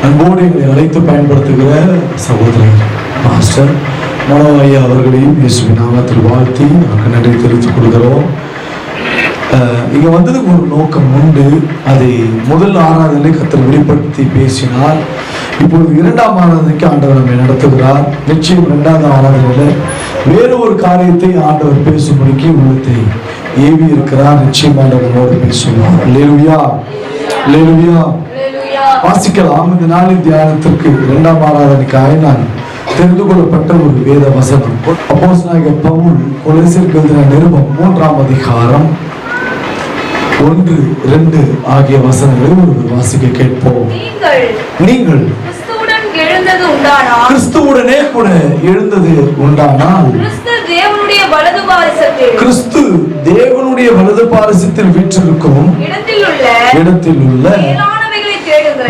அன்போடு எங்களை அழைத்து பயன்படுத்துகிற சகோதரர் மாஸ்டர் மனோ ஐயா அவர்களையும் இயேசுவின் நாமத்தில் வாழ்த்தி நமக்கு நன்றி தெரிவித்துக் கொள்கிறோம். இங்கே வந்ததுக்கு ஒரு நோக்கம் உண்டு. அதை முதல் ஆராதனை கர்த்தர் வெளிப்படுத்தி பேசினார். இப்பொழுது இரண்டாம் ஆராதனைக்கு ஆண்டவர் நம்மை நடத்துகிறார். நிச்சயம் இரண்டாவது ஆராதனையில் வேறு ஒரு காரியத்தை ஆண்டவர் பேசும்படிக்கு உள்ளத்தை ஏவி இருக்கிறார். நிச்சயம் ஆண்டவரோடு பேசுவார். அல்லேலூயா, அல்லேலூயா. வாசிக்கலாம். இந்த நாளின் தியானத்திற்கு இரண்டாம் ஆராதனைக்காக நான் தெரிந்து கொள்ளப்பட்ட ஒரு வேத வசனம் அப்போஸ்தலனாகிய பவுல் கொலோசியருக்கு எழுதின நிருபம் 3ஆம் அதிகாரம் 1-2 ஆகிய வசனங்களை ஒரு வாசிக்க கேட்போம். நீங்கள் கிறிஸ்துவுடனே கூட எழுந்தது உண்டானால் கிறிஸ்து தேவனுடைய வலது பாரிசத்தில் வீற்றிருக்கும் இடத்தில் உள்ள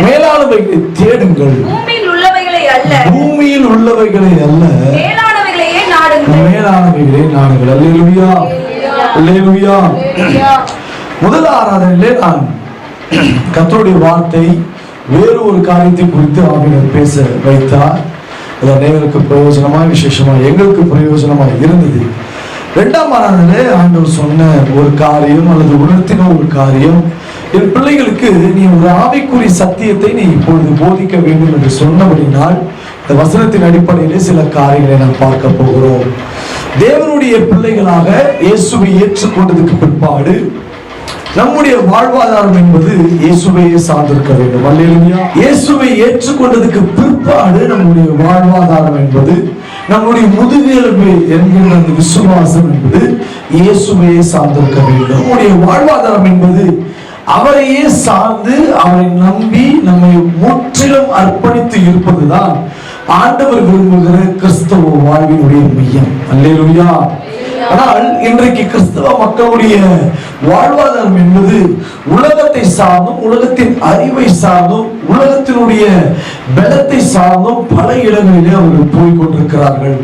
மேலானவைகளை தேடுங்கள், பூமியில் உள்ளவைகளை அல்ல, மேலானவைகளை நாடுங்கள். அல்லேலூயா, அல்லேலூயா. முதல் ஆராதனையிலே நான் கர்த்தருடைய வார்த்தை வேறு ஒரு காரியத்தை குறித்து ஆவியானவர் பேச வைத்தார். அது அனைவருக்கு பிரயோஜனமாய், விசேஷமாய் எங்களுக்கு பிரயோஜனமாய் இருந்தது. இரண்டாம் ஆராதனையிலே ஆண்டவர் சொன்ன ஒரு காரியம் அல்லது உணர்த்தின ஒரு காரியம், என் பிள்ளைகளுக்கு நீ ஒரு ஆவிக்குரிய சத்தியத்தை நீ இப்பொழுது போதிக்க வேண்டும் என்று சொன்னபடினால் இந்த வசனத்தின் அடிப்படையிலே சில காரியங்களை நாம் பார்க்க போகிறோம். தேவனுடைய பிள்ளைகளாக இயேசுவை ஏற்றுக்கொண்டதுக்கு பிற்பாடு நம்முடைய வாழ்வாதாரம் என்பது இயேசுவையே சார்ந்திருக்க வேண்டும். அல்லேலூயா. இயேசுவை ஏற்றுக்கொண்டதுக்கு பிற்பாடு நம்முடைய வாழ்வாதாரம் என்பது, நம்முடைய முதுகெலும்பு என்கிற அந்த விசுவாசம் என்பது இயேசுவையே சார்ந்திருக்க வேண்டும். நம்முடைய வாழ்வாதாரம் என்பது அவரையே சார்ந்து அவரை நம்பி நம்மை முற்றிலும் அர்ப்பணித்து இருப்பதுதான் ஆண்டவர் விரும்புகிற கிறிஸ்தவ வாழ்வினுடைய மையம். அல்லேலூயா. ஆனால் இன்றைக்கு கிறிஸ்தவ மக்களுடைய வாழ்வாதாரம் என்பது உலகத்தை சார்ந்தும், உலகத்தின் அறிவை சார்ந்தும், உலகத்தினுடைய பலத்தை சார்ந்தும் பல இடங்களிலே அவர்கள் போய்கொண்டிருக்கிறார்கள்.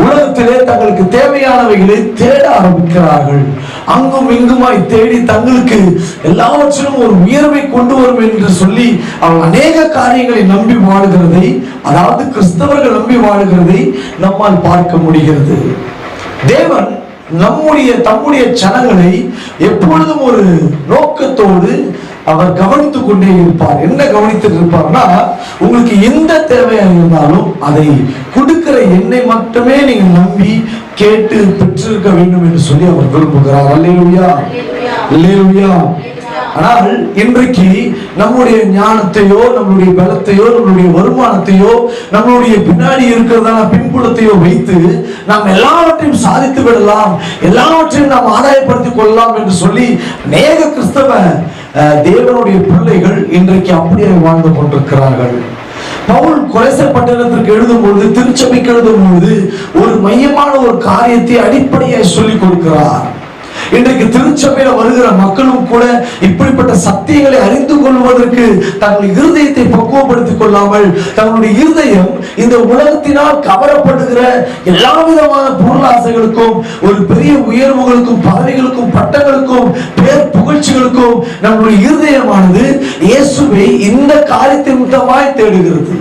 உலகத்திலே தங்களுக்கு தேவையானவைகளை தேட ஆரம்பிக்கிறார்கள். அங்கும் இங்குமாய் தேடி தங்களுக்கு எல்லாவற்றிலும் ஒரு உயர்வை கொண்டு வரும் என்று சொல்லி அவங்க அநேக காரியங்களை நம்பி வாழுகிறதை, அதாவது கிறிஸ்தவர்கள் நம்பி வாழுகிறதை நம்மால் பார்க்க முடிகிறது. தேவன் தம்முடைய ஜனங்களை எப்பொழுதும் ஒரு நோக்கத்தோடு அவர் கவனித்துக் கொண்டே இருப்பார். என்ன கவனித்துட்டு இருப்பார்னா, உங்களுக்கு எந்த தேவையா இருந்தாலும் அதை கொடுக்கிற என்னை மட்டுமே நீங்க நம்பி கேட்டு பெற்றிருக்க வேண்டும் என்று சொல்லி அவர் விரும்புகிறார். அல்லேலூயா, அல்லேலூயா. ஆனால் இன்றைக்கு நம்முடைய ஞானத்தையோ, நம்மளுடைய பலத்தையோ, நம்மளுடைய வருமானத்தையோ, நம்மளுடைய பின்னாடி இருக்கிறதான பின்புலத்தையோ வைத்து நாம் எல்லாவற்றையும் சாதித்து விடலாம், எல்லாவற்றையும் நாம் ஆதாயப்படுத்திக் கொள்ளலாம் என்று சொல்லி அநேக கிறிஸ்தவ தேவனுடைய பிள்ளைகள் இன்றைக்கு அப்படியே வாழ்ந்து கொண்டிருக்கிறார்கள். பவுல் கொலோசியர் பட்டணத்திற்கு எழுதும் பொழுது, திருச்சபைக்கு எழுதும் பொழுது ஒரு மையமான ஒரு காரியத்தை அடிப்படையை சொல்லிக் கொடுக்கிறார். இன்றைக்கு திருச்சபையில வருகிற மக்களும் கூட இப்படிப்பட்ட சத்தியங்களை அறிந்து கொள்வதற்கு தங்கள் இருதயத்தை பக்குவப்படுத்திக் கொள்ளாமல், தங்களுடைய இருதயம் இந்த உலகத்தினால் கவரப்படுகிற எல்லா விதமான பொருளாசைகளுக்கும், ஒரு பெரிய உயர்வுகளுக்கும், பதவிகளுக்கும், பட்டங்களுக்கும், பேர் புகழ்ச்சிகளுக்கும் நம்முடைய இருதயமானது இயேசுவை இந்த காரியத்தை முத்தமாய் தேடுகிறது.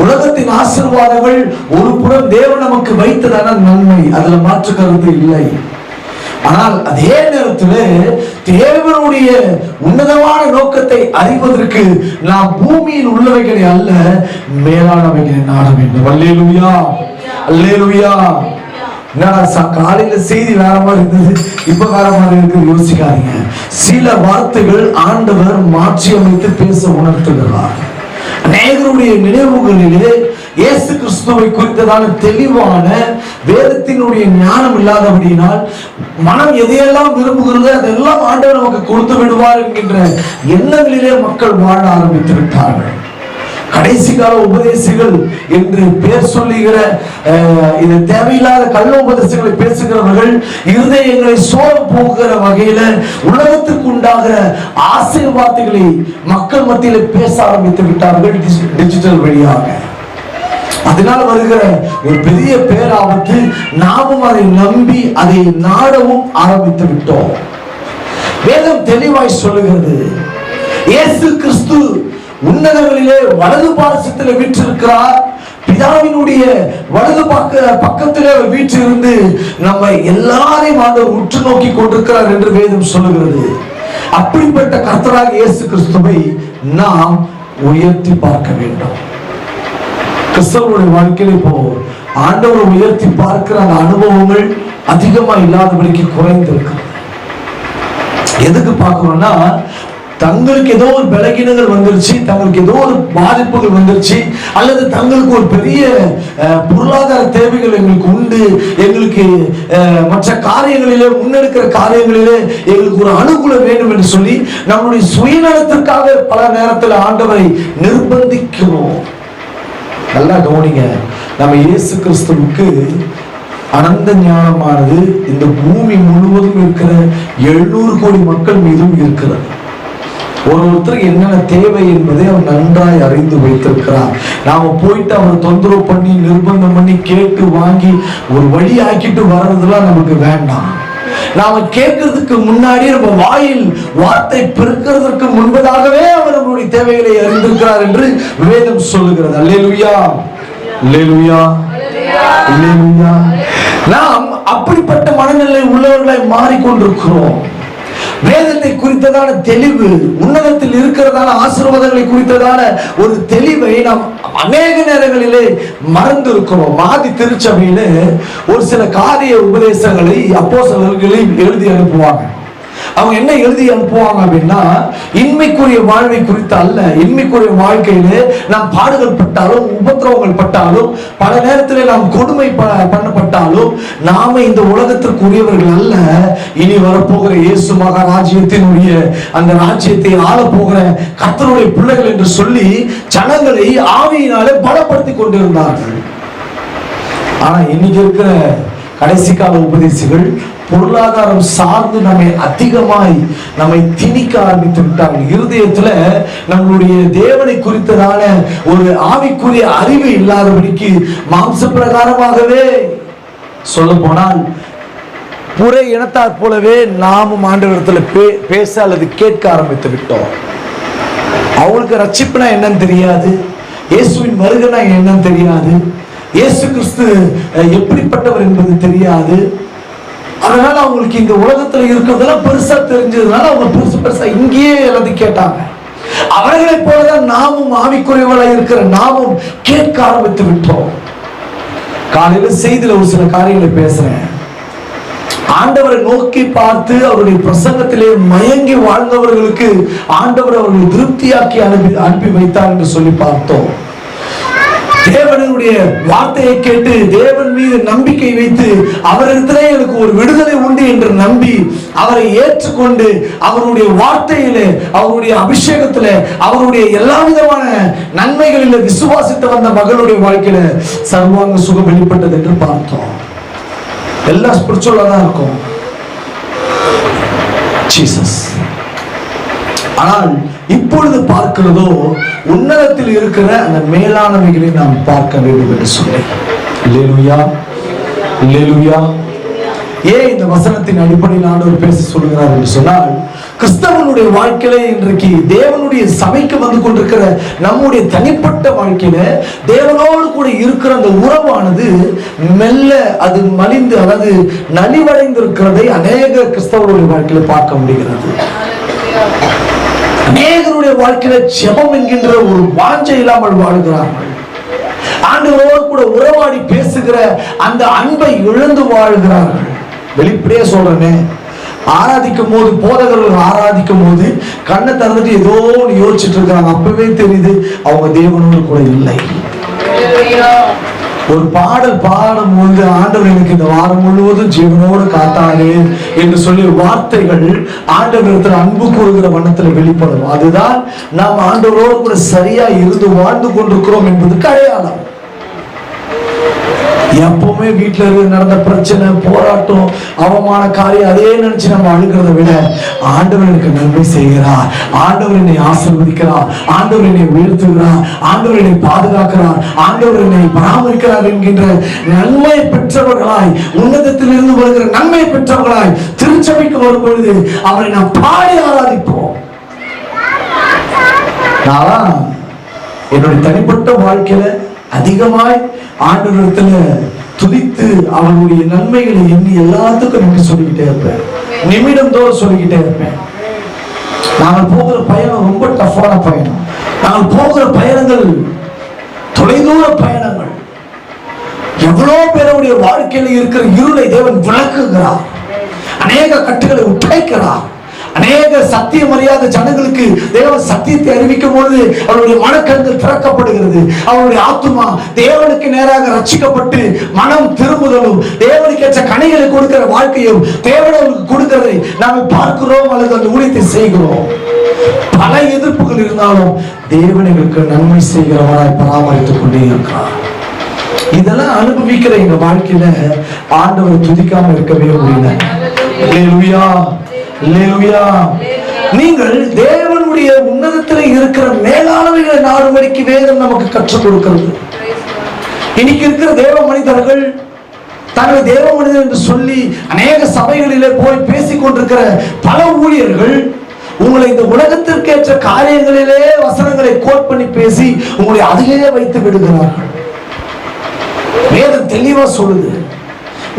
உலகத்தின் ஆசீர்வாதங்கள் ஒரு புறம் தேவன் நமக்கு வைத்ததான நன்மை, அதுல மாற்று கருத்து இல்லை. ஆனால் அதே நேரத்தில் தேவனுடைய உன்னதமான நோக்கத்தை அறிவதற்கு நாம் பூமியில் உள்ளவைகளை அல்ல, மேலானவைகளை நாட வேண்டும். அல்லேலூயா, அல்லேலூயா. என்னடா காலையில செய்தி வேற மாதிரி இருந்தது, இப்ப வேற மாதிரி இருக்கு யோசிக்காதீங்க. சில வார்த்தைகள் ஆண்டவர் மாற்றி அமைத்து பேச உணர்த்துகிறார். அநேகருடைய நினைவுகளிலே இயேசு கிறிஸ்துவை குறித்ததான தெளிவான வேதத்தினுடைய ஞானம் இல்லாதபடியினால் மனம் எதையெல்லாம் விரும்புகிறது அதெல்லாம் ஆண்டவர் நமக்கு கொடுத்து விடுவார் என்கின்ற எண்ணங்களிலே மக்கள் வாழ ஆரம்பித்து விட்டார்கள். கடைசி கால உபதேசிகள் என்று பெயர் சொல்லுகிற இது தேவையில்லாத கள்ள உபதேசங்களை பேசுகிறவர்கள் இருதயங்களை சோர போகிற வகையில உலகத்துக்கு உண்டாகிற ஆசை வார்த்தைகளை மக்கள் மத்தியில பேச ஆரம்பித்து விட்டார்கள் டிஜிட்டல் வழியாக. அதனால் வருகிற ஒரு பெரிய பேராபத்து, நாமும் அதை நம்பி அதை நாடவும் ஆரம்பித்து விட்டோம். வேதம் தெளிவாய் சொல்லுகிறது, இயேசு கிறிஸ்து உன்னதங்களிலே வலது பாரசத்தில் வீற்றிருக்கிறார். பிதாவினுடைய வலது பக்கத்திலே அவர் வீற்றிருந்து நம்ம எல்லாரையும் ஆண்டவர் உற்று நோக்கி கொண்டிருக்கிறார் என்று வேதம் சொல்லுகிறது. அப்படிப்பட்ட கர்த்தராக இயேசு கிறிஸ்துவை நாம் உயர்த்தி பார்க்க வேண்டும். கிறிஸ்தவனுடைய வாழ்க்கையில் இப்போ ஆண்டவர் உயர்த்தி பார்க்கிற அந்த அனுபவங்கள் அதிகமா இல்லாதபடிக்கு குறைந்திருக்கிறது. எதுக்கு பார்க்கணும்னா, தங்களுக்கு ஏதோ ஒரு பலகீனங்கள் வந்துருச்சு, தங்களுக்கு ஏதோ ஒரு பாதிப்புகள் வந்துருச்சு, அல்லது தங்களுக்கு ஒரு பெரிய பொருளாதார தேவைகள் எங்களுக்கு உண்டு, எங்களுக்கு மற்ற காரியங்களிலே முன்னெடுக்கிற காரியங்களிலே எங்களுக்கு ஒரு அனுகூலம் வேண்டும் என்று சொல்லி நம்முடைய சுயநலத்திற்காக பல நேரத்தில் ஆண்டவரை நிர்பந்திக்கிறோம். நல்லா கவனிங்க, நம்ம இயேசு கிறிஸ்துவுக்கு அனந்த ஞானமானது இந்த பூமி முழுவதும் இருக்கிற 700 கோடி மக்கள் மீதும் இருக்கிறது. ஒருத்தருக்கு என்னென்ன தேவை என்பதை அவர் நன்றாய் அறிந்து வைத்திருக்கிறார். நாம போயிட்டு அவர் தொந்தரவு பண்ணி நிர்பந்தம் பண்ணி கேட்டு வாங்கி ஒரு வழி ஆக்கிட்டு வர்றதுலாம் நமக்கு வேண்டாம். நாம கேட்கறதுக்கு முன்னாடி நம்ம வாயில் வார்த்தை பெருக்கிறதுக்கு முன்பதாகவே அவர் நம்மளுடைய தேவைகளை அறிந்திருக்கிறார் என்று வேதம் சொல்லுகிறது. அல்லேலூயா, அல்லேலூயா, அல்லேலூயா. நாம் அப்படிப்பட்ட மனநிலை உள்ளவர்களை மாறிக்கொண்டிருக்கிறோம். வேதத்தை குறித்ததான தெளிவு, உன்னதத்தில் இருக்கிறதான ஆசீர்வாதங்களை குறித்ததான ஒரு தெளிவை நாம் அநேக நேரங்களிலே மறந்து இருக்கிறோம். ஆதி திருச்சபையில ஒரு சில காரிய உபதேசங்களை அப்போஸ்தலர்கள் எழுதி அனுப்புவாங்க. அவங்க என்ன எழுதி அனுப்புவாங்க அப்படின்னா, இன்மைக்குரிய வாழ்வை குறித்து அல்ல, இன்மைக்குரிய வாழ்க்கையிலே நாம் பாடுகள் பட்டாலும் உபத்திரவங்கள் பட்டாலும் பல நேரத்தில் நாம் கொடுமை பண்ணப்பட்டாலும் நாம இந்த உலகத்திற்குரியவர்கள் அல்ல, இனி வரப்போகிற இயேசு மகாராஜ்யத்தினுடைய அந்த ராஜ்யத்தை ஆள போகிற கர்த்தருடைய பிள்ளைகள் என்று சொல்லி ஜனங்களை ஆவியினாலே பலப்படுத்தி கொண்டிருந்தார்கள். ஆனா இன்னைக்கு இருக்கிற கடைசி கால உபதேசிகள் பொருளாதாரம் சார்ந்து நம்மை திணிக்க ஆரம்பித்து விட்டார்கள். இருதயத்துல நம்மளுடைய தேவனை குறித்ததான ஒரு ஆவிக்குரிய அறிவு இல்லாதபடிக்கு மாம்ச பிரகாரமாகவே சொல்ல போனால் புற இனத்தார் போலவே நாமும் ஆண்டவரிடத்துல பேச அல்லது கேட்க ஆரம்பித்து விட்டோம். அவங்களுக்கு ரட்சிப்புனா என்னன்னு தெரியாது, இயேசுவின் வருகைனா என்னன்னு தெரியாது, இயேசு கிறிஸ்து எப்படிப்பட்டவர் என்பது தெரியாது. அதனால அவங்களுக்கு இந்த உலகத்துல இருக்கிறதெல்லாம் பெருசா தெரிஞ்சதுனால அவங்க பெருசா இங்கேயே எல்லாத்தையும் கேட்டாங்க. அவர்களை போலதான் நாமும் ஆவிக்குறைவர்களாக இருக்கிற நாமும் கேட்க ஆரம்பித்து விட்டோம். காலையில செய்தியில ஒரு சில காரியங்களை பேசுறேன். ஆண்டவரை நோக்கி பார்த்து அவருடைய பிரசங்கத்திலே மயங்கி வாழ்ந்தவர்களுக்கு ஆண்டவர் அவர்களை திருப்தியாக்கி அனுப்பி வைத்தார் என்று சொல்லி பார்த்தோம். தேவனுடைய வார்த்தையை கேட்டு தேவன் மீது நம்பிக்கை வைத்து அவரிடத்திலே எனக்கு ஒரு விடுதலை உண்டு என்று நம்பி அவரை ஏற்றுக்கொண்டு அவருடைய வார்த்தையிலே அவருடைய அபிஷேகத்திலே அவருடைய எல்லா விதமான நன்மைகளில் விசுவாசித்து வந்த மகளுடைய வாழ்க்கையில சர்வாங்க சுகம் வெளிப்பட்டது என்று பார்த்தோம். எல்லாம் ஸ்பிரிச்சுவலா தான் இருக்கும். ஜீசஸ். ஆனால் இப்பொழுது பார்க்கிறதோ உன்னதத்தில் இருக்கிற அந்த மேலானவைகளை நாம் பார்க்க வேண்டும் என்று சொன்னேன். அல்லேலூயா, அல்லேலூயா. ஏன் இந்த வசனத்தின் அடிப்படையில் ஆண்டவர் பேச சொல்கிறார் என்று சொன்னால், கிறிஸ்தவனுடைய வாழ்க்கையில இன்றைக்கு தேவனுடைய சபைக்கு வந்து கொண்டிருக்கிற நம்முடைய தனிப்பட்ட வாழ்க்கையில தேவனோடு கூட இருக்கிற அந்த உறவானது மெல்ல அது மலிந்து அதாவது நலிவடைந்திருக்கிறதை அநேக கிறிஸ்தவனுடைய வாழ்க்கையில பார்க்க முடிகிறது. அநேகருடைய வாழ்க்கையில ஜெபம் என்கின்ற ஒரு வாஞ்சை இல்லாமல் வாழ்கிறார்கள். ஆண்டவரோடு கூட உறவாடி பேசுகிற அந்த அன்பை இழந்து வாழ்கிறார்கள். வெளிப்படையா சொல்றேனே, ஆராதிக்கும் போது போதகர்கள் ஆராதிக்கும் போது கண்ணை திறந்துட்டு ஏதோ யோசிச்சுட்டு இருக்காங்க. அப்பவே தெரியுது அவங்க தேவனோடு கூட இல்லை. ஒரு பாடல் பாடும் போது ஆண்டவர் எனக்கு இந்த வாரம் முழுவதும் ஜீவனோடு காத்தாரு என்று சொல்லி வார்த்தைகள் ஆண்டவரிடத்தில் அன்பு கூறுகிற வண்ணத்தில் வெளிப்படும். அதுதான் நாம் ஆண்டவரோடு கூட சரியா இருந்து வாழ்ந்து கொண்டிருக்கிறோம் என்பதுக்கு அடையாளம். எப்பவுமே வீட்டுல இருந்து நடந்த பிரச்சனை, போராட்டம், அவமான காரியம் அதே நினைச்சு நம்ம அழுகிறத விட ஆண்டவர் எனக்கு நன்மை செய்கிறார், ஆண்டவர் என்னை ஆசீர்வதிக்கிறார், ஆண்டவர் என்னை உயர்த்துகிறார், ஆண்டவர் என்னை பாதுகாக்கிறார், ஆண்டவர் என்னை பராமரிக்கிறார் என்கின்ற நன்மை பெற்றவர்களாய், உன்னதத்திலிருந்து வருகிற நன்மை பெற்றவர்களாய் திருச்சபைக்கு வரும் பொழுது அவரை நாம் பாடி ஆராதிப்போம். நான் என்னுடைய தனிப்பட்ட வாழ்க்கையில அதிகமாய் ஆண்டவரிடத்துல துதித்து அவருடைய நன்மைகளை எண்ணி எல்லாத்துக்கும் நன்றி சொல்லிக்கிட்டே இருப்பேன். நிமிடம் தோறும் சொல்லிக்கிட்டே இருப்பேன். நாங்கள் போகிற பயணம் ரொம்ப டஃப்பான பயணம். நாங்கள் போகிற பயணங்கள் தொலைதூர பயணங்கள். எவ்வளோ பேருடைய வாழ்க்கையில் இருக்கிற இருளை தேவன் விளக்குகிறார். அநேக கட்டுகளை உடைக்கிறார். அநேக சத்தியம் அறியாத ஜனங்களுக்கு தேவன் சத்தியத்தை அறிவிக்கும் பொழுது அவருடைய மனக்கண்கள் திறக்கப்படுகிறது. அவருடைய ஆத்துமா தேவனுக்கு நேராக ரட்சிக்கப்பட்டு மனம் திரும்புதலும் தேவனுக்கு ஏற்ற கனிகளை கொடுக்கிற வாழ்க்கையும் தேவனுக்கு கொடுக்கிறதை நாம் பார்க்கிறோம் அல்லது அந்த ஊழியத்தை செய்கிறோம். பல எதிர்ப்புகள் இருந்தாலும் தேவனுக்கு நன்மை செய்கிறவராய் பராமரித்துக் கொண்டே இருக்கிறார். இதெல்லாம் அனுபவிக்கிற எங்க வாழ்க்கையில ஆண்டவரை துதிக்காம இருக்கவே முடியல. அல்லேலூயா, அல்லேலூயா. நீங்கள் தேவனுடைய உன்னதத்தில் இருக்கிற மேலானவைகளை நாடும்படிக்கு வேதம் நமக்கு கற்றுக் கொடுக்கிறது. இன்னைக்கு இருக்கிற தேவ மனிதர்கள் தங்களை தேவ மனிதர் என்று சொல்லி அநேக சபைகளிலே போய் பேசிக் கொண்டிருக்கிற பல ஊழியர்கள் உங்களை இந்த உலகத்திற்கு ஏற்ற காரியங்களிலே வசனங்களை கோட் பண்ணி பேசி உங்களை அதிலேயே வைத்து விடுகிறார்கள். வேதம் தெளிவா சொல்லுது,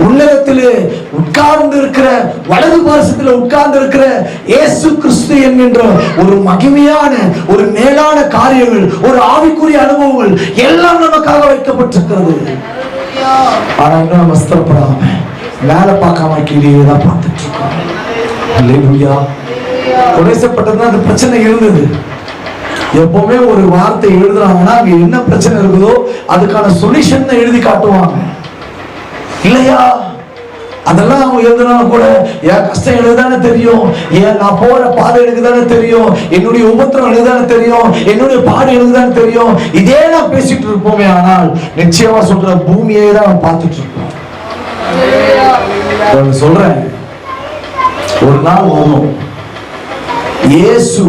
உன்னதத்திலே உட்கார்ந்து இருக்கிற வலது பாரசத்தில் உட்கார்ந்து இருக்கிற இயேசு கிறிஸ்து என்கின்ற ஒரு மகிமையான ஒரு மேலான காரியங்கள், ஒரு ஆவிக்குரிய அனுபவங்கள் எல்லாம் நமக்காக வைக்கப்பட்டிருக்கிறது. ஆனா இன்னும் நம்ம ஸ்தோத்திரப்படாம மேல பார்க்காம கீழே தான் பார்த்துட்டு இருக்கோம். அல்லேலூயா. கொலைசப்பட்டதுன்னா அந்த பிரச்சனை இருந்தது. எப்பவுமே ஒரு வார்த்தை எழுதுறாங்கன்னா அங்க என்ன பிரச்சனை இருக்குதோ அதுக்கான சொல்யூஷன் எழுதி காட்டுவாங்க இல்லையா? அதெல்லாம் அவங்க எழுதுனாலும் கூட என் கஷ்டம் எனக்கு தானே தெரியும், ஏன் நான் போற பாதை எனக்கு தானே தெரியும், என்னுடைய உபத்திரம் எனக்கு தானே தெரியும், என்னுடைய பாடு எனக்கு தானே தெரியும், இதே நான் பேசிட்டு இருப்போமே. ஆனால் நிச்சயமா சொல்ற பூமியை தான் பார்த்துட்டு இருப்போம். சொல்றேன், ஒரு நாள் வரும் இயேசு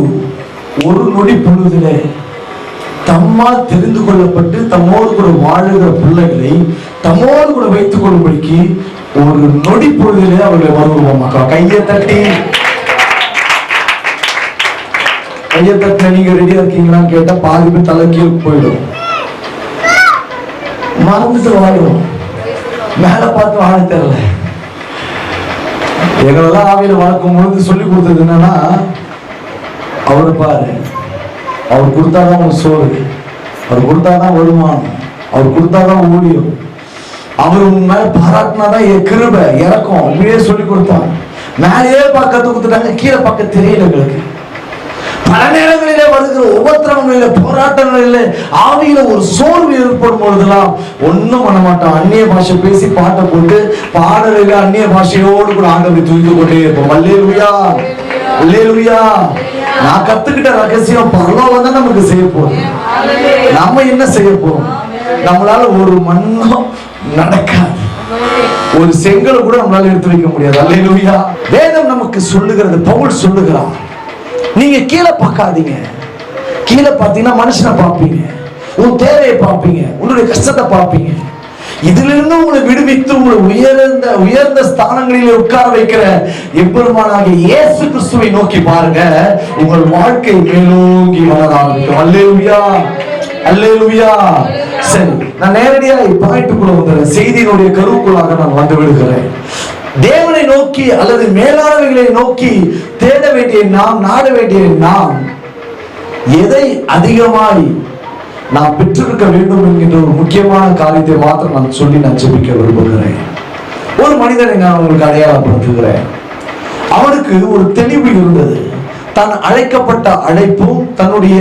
ஒரு நொடி பொழுதிலே தம்மால் தெரிந்து கொள்ளப்பட்டு தம்மோடு கூட வாழுகிற பிள்ளைகளை தம்மோடு கூட வைத்துக் கொள்ளும்படிக்கு ஒரு நொடி பொழுதிலே அவர்களை வருவோமாக்கா. கையை தட்டி நீங்க ரெடியா இருக்கீங்களான்னு கேட்டா பாதி பேர் தலைக்கு போயிடும். மறந்துட்டு வாழுவோம், மேல பார்த்து வாழ தெரியல. எங்களெல்லாம் ஆவியில வளர்க்கும் பொழுது சொல்லி கொடுத்தது என்னன்னா, அவரு பாரு, அவர் கொடுத்தாதான் ஒரு சோறு, அவர் கொடுத்தாதான் வருமானம், அவர் கொடுத்தாதான் ஊழியம், அவர் உங்க மேல பாராட்டினாதான் கிருபை இறக்கும். இப்படியே சொல்லி கொடுத்தாங்க. மேலேயே பார்க்க கொடுத்துட்டாங்க, கீழே பார்க்க தெரியல. எங்களுக்கு பல நேரங்களிலே வருகிற உபத்திரவங்களில போராட்டங்களில ஆவியில ஒரு சோர்வு ஏற்படும் பொழுதெல்லாம் ஒன்னும் பண்ண மாட்டோம். அந்நிய பாஷை பேசி பாட்டை போட்டு பாடலில அந்நிய பாஷையோடு கூட ஆண்டவரை தூக்கி கொண்டே இருப்போம். அல்லேலூயா, அல்லேலூயா. நான் கத்துக்கிட்ட ரகசியம் பரலோகம் தான் நமக்கு செய்ய போறோம். நம்ம என்ன செய்ய போறோம்? நம்மளால ஒரு மண்ணும் நடக்காது, ஒரு செங்கலை கூட நம்மளால எடுத்து வைக்க முடியாது. அல்லேலூயா. வேதம் நமக்கு சொல்லுகிறது, பவுல் சொல்லுகிறான், நீங்க கீழே பார்க்காதீங்க. கீழே பார்த்தீங்கன்னா மனுஷனை பார்ப்பீங்க, உன் தேவையை பார்ப்பீங்க, உன்னுடைய கஷ்டத்தை பார்ப்பீங்க. இதுல இருந்து உங்களை விடுவித்து உங்களை உயர்ந்த ஸ்தானங்களிலே உட்கார வைக்கிற எம்பெருமானாகிய இயேசு கிறிஸ்துவை நோக்கி பாருங்க, உங்கள் வாழ்க்கை மேலோங்கி வளர ஆரம்பிக்கும். அல்லேலூயா, அல்லேலூயா. சரி, நான் நேரடியா பாயிண்ட்டுக்குள்ள வந்துடுறேன். செய்தியினுடைய கருவுக்குள்ளாக நான் வந்து விடுகிறேன். தேவனை நோக்கி அல்லது மேலானவைகளை நோக்கி தேட வேண்டிய நாம், நாட வேண்டிய நாம், எதை அதிகமாய் நான் பெற்றிருக்க வேண்டும் என்கின்ற ஒரு முக்கியமான காரியத்தை மாத்திரம் நான் சொல்லி நான் ஜெபிக்க விரும்புகிறேன். ஒரு மனிதனை நான் உங்களுக்கு அடையாளப்படுத்துகிறேன். அவனுக்கு ஒரு தெளிவு இருந்தது. தான் அழைக்கப்பட்ட அழைப்பும் தன்னுடைய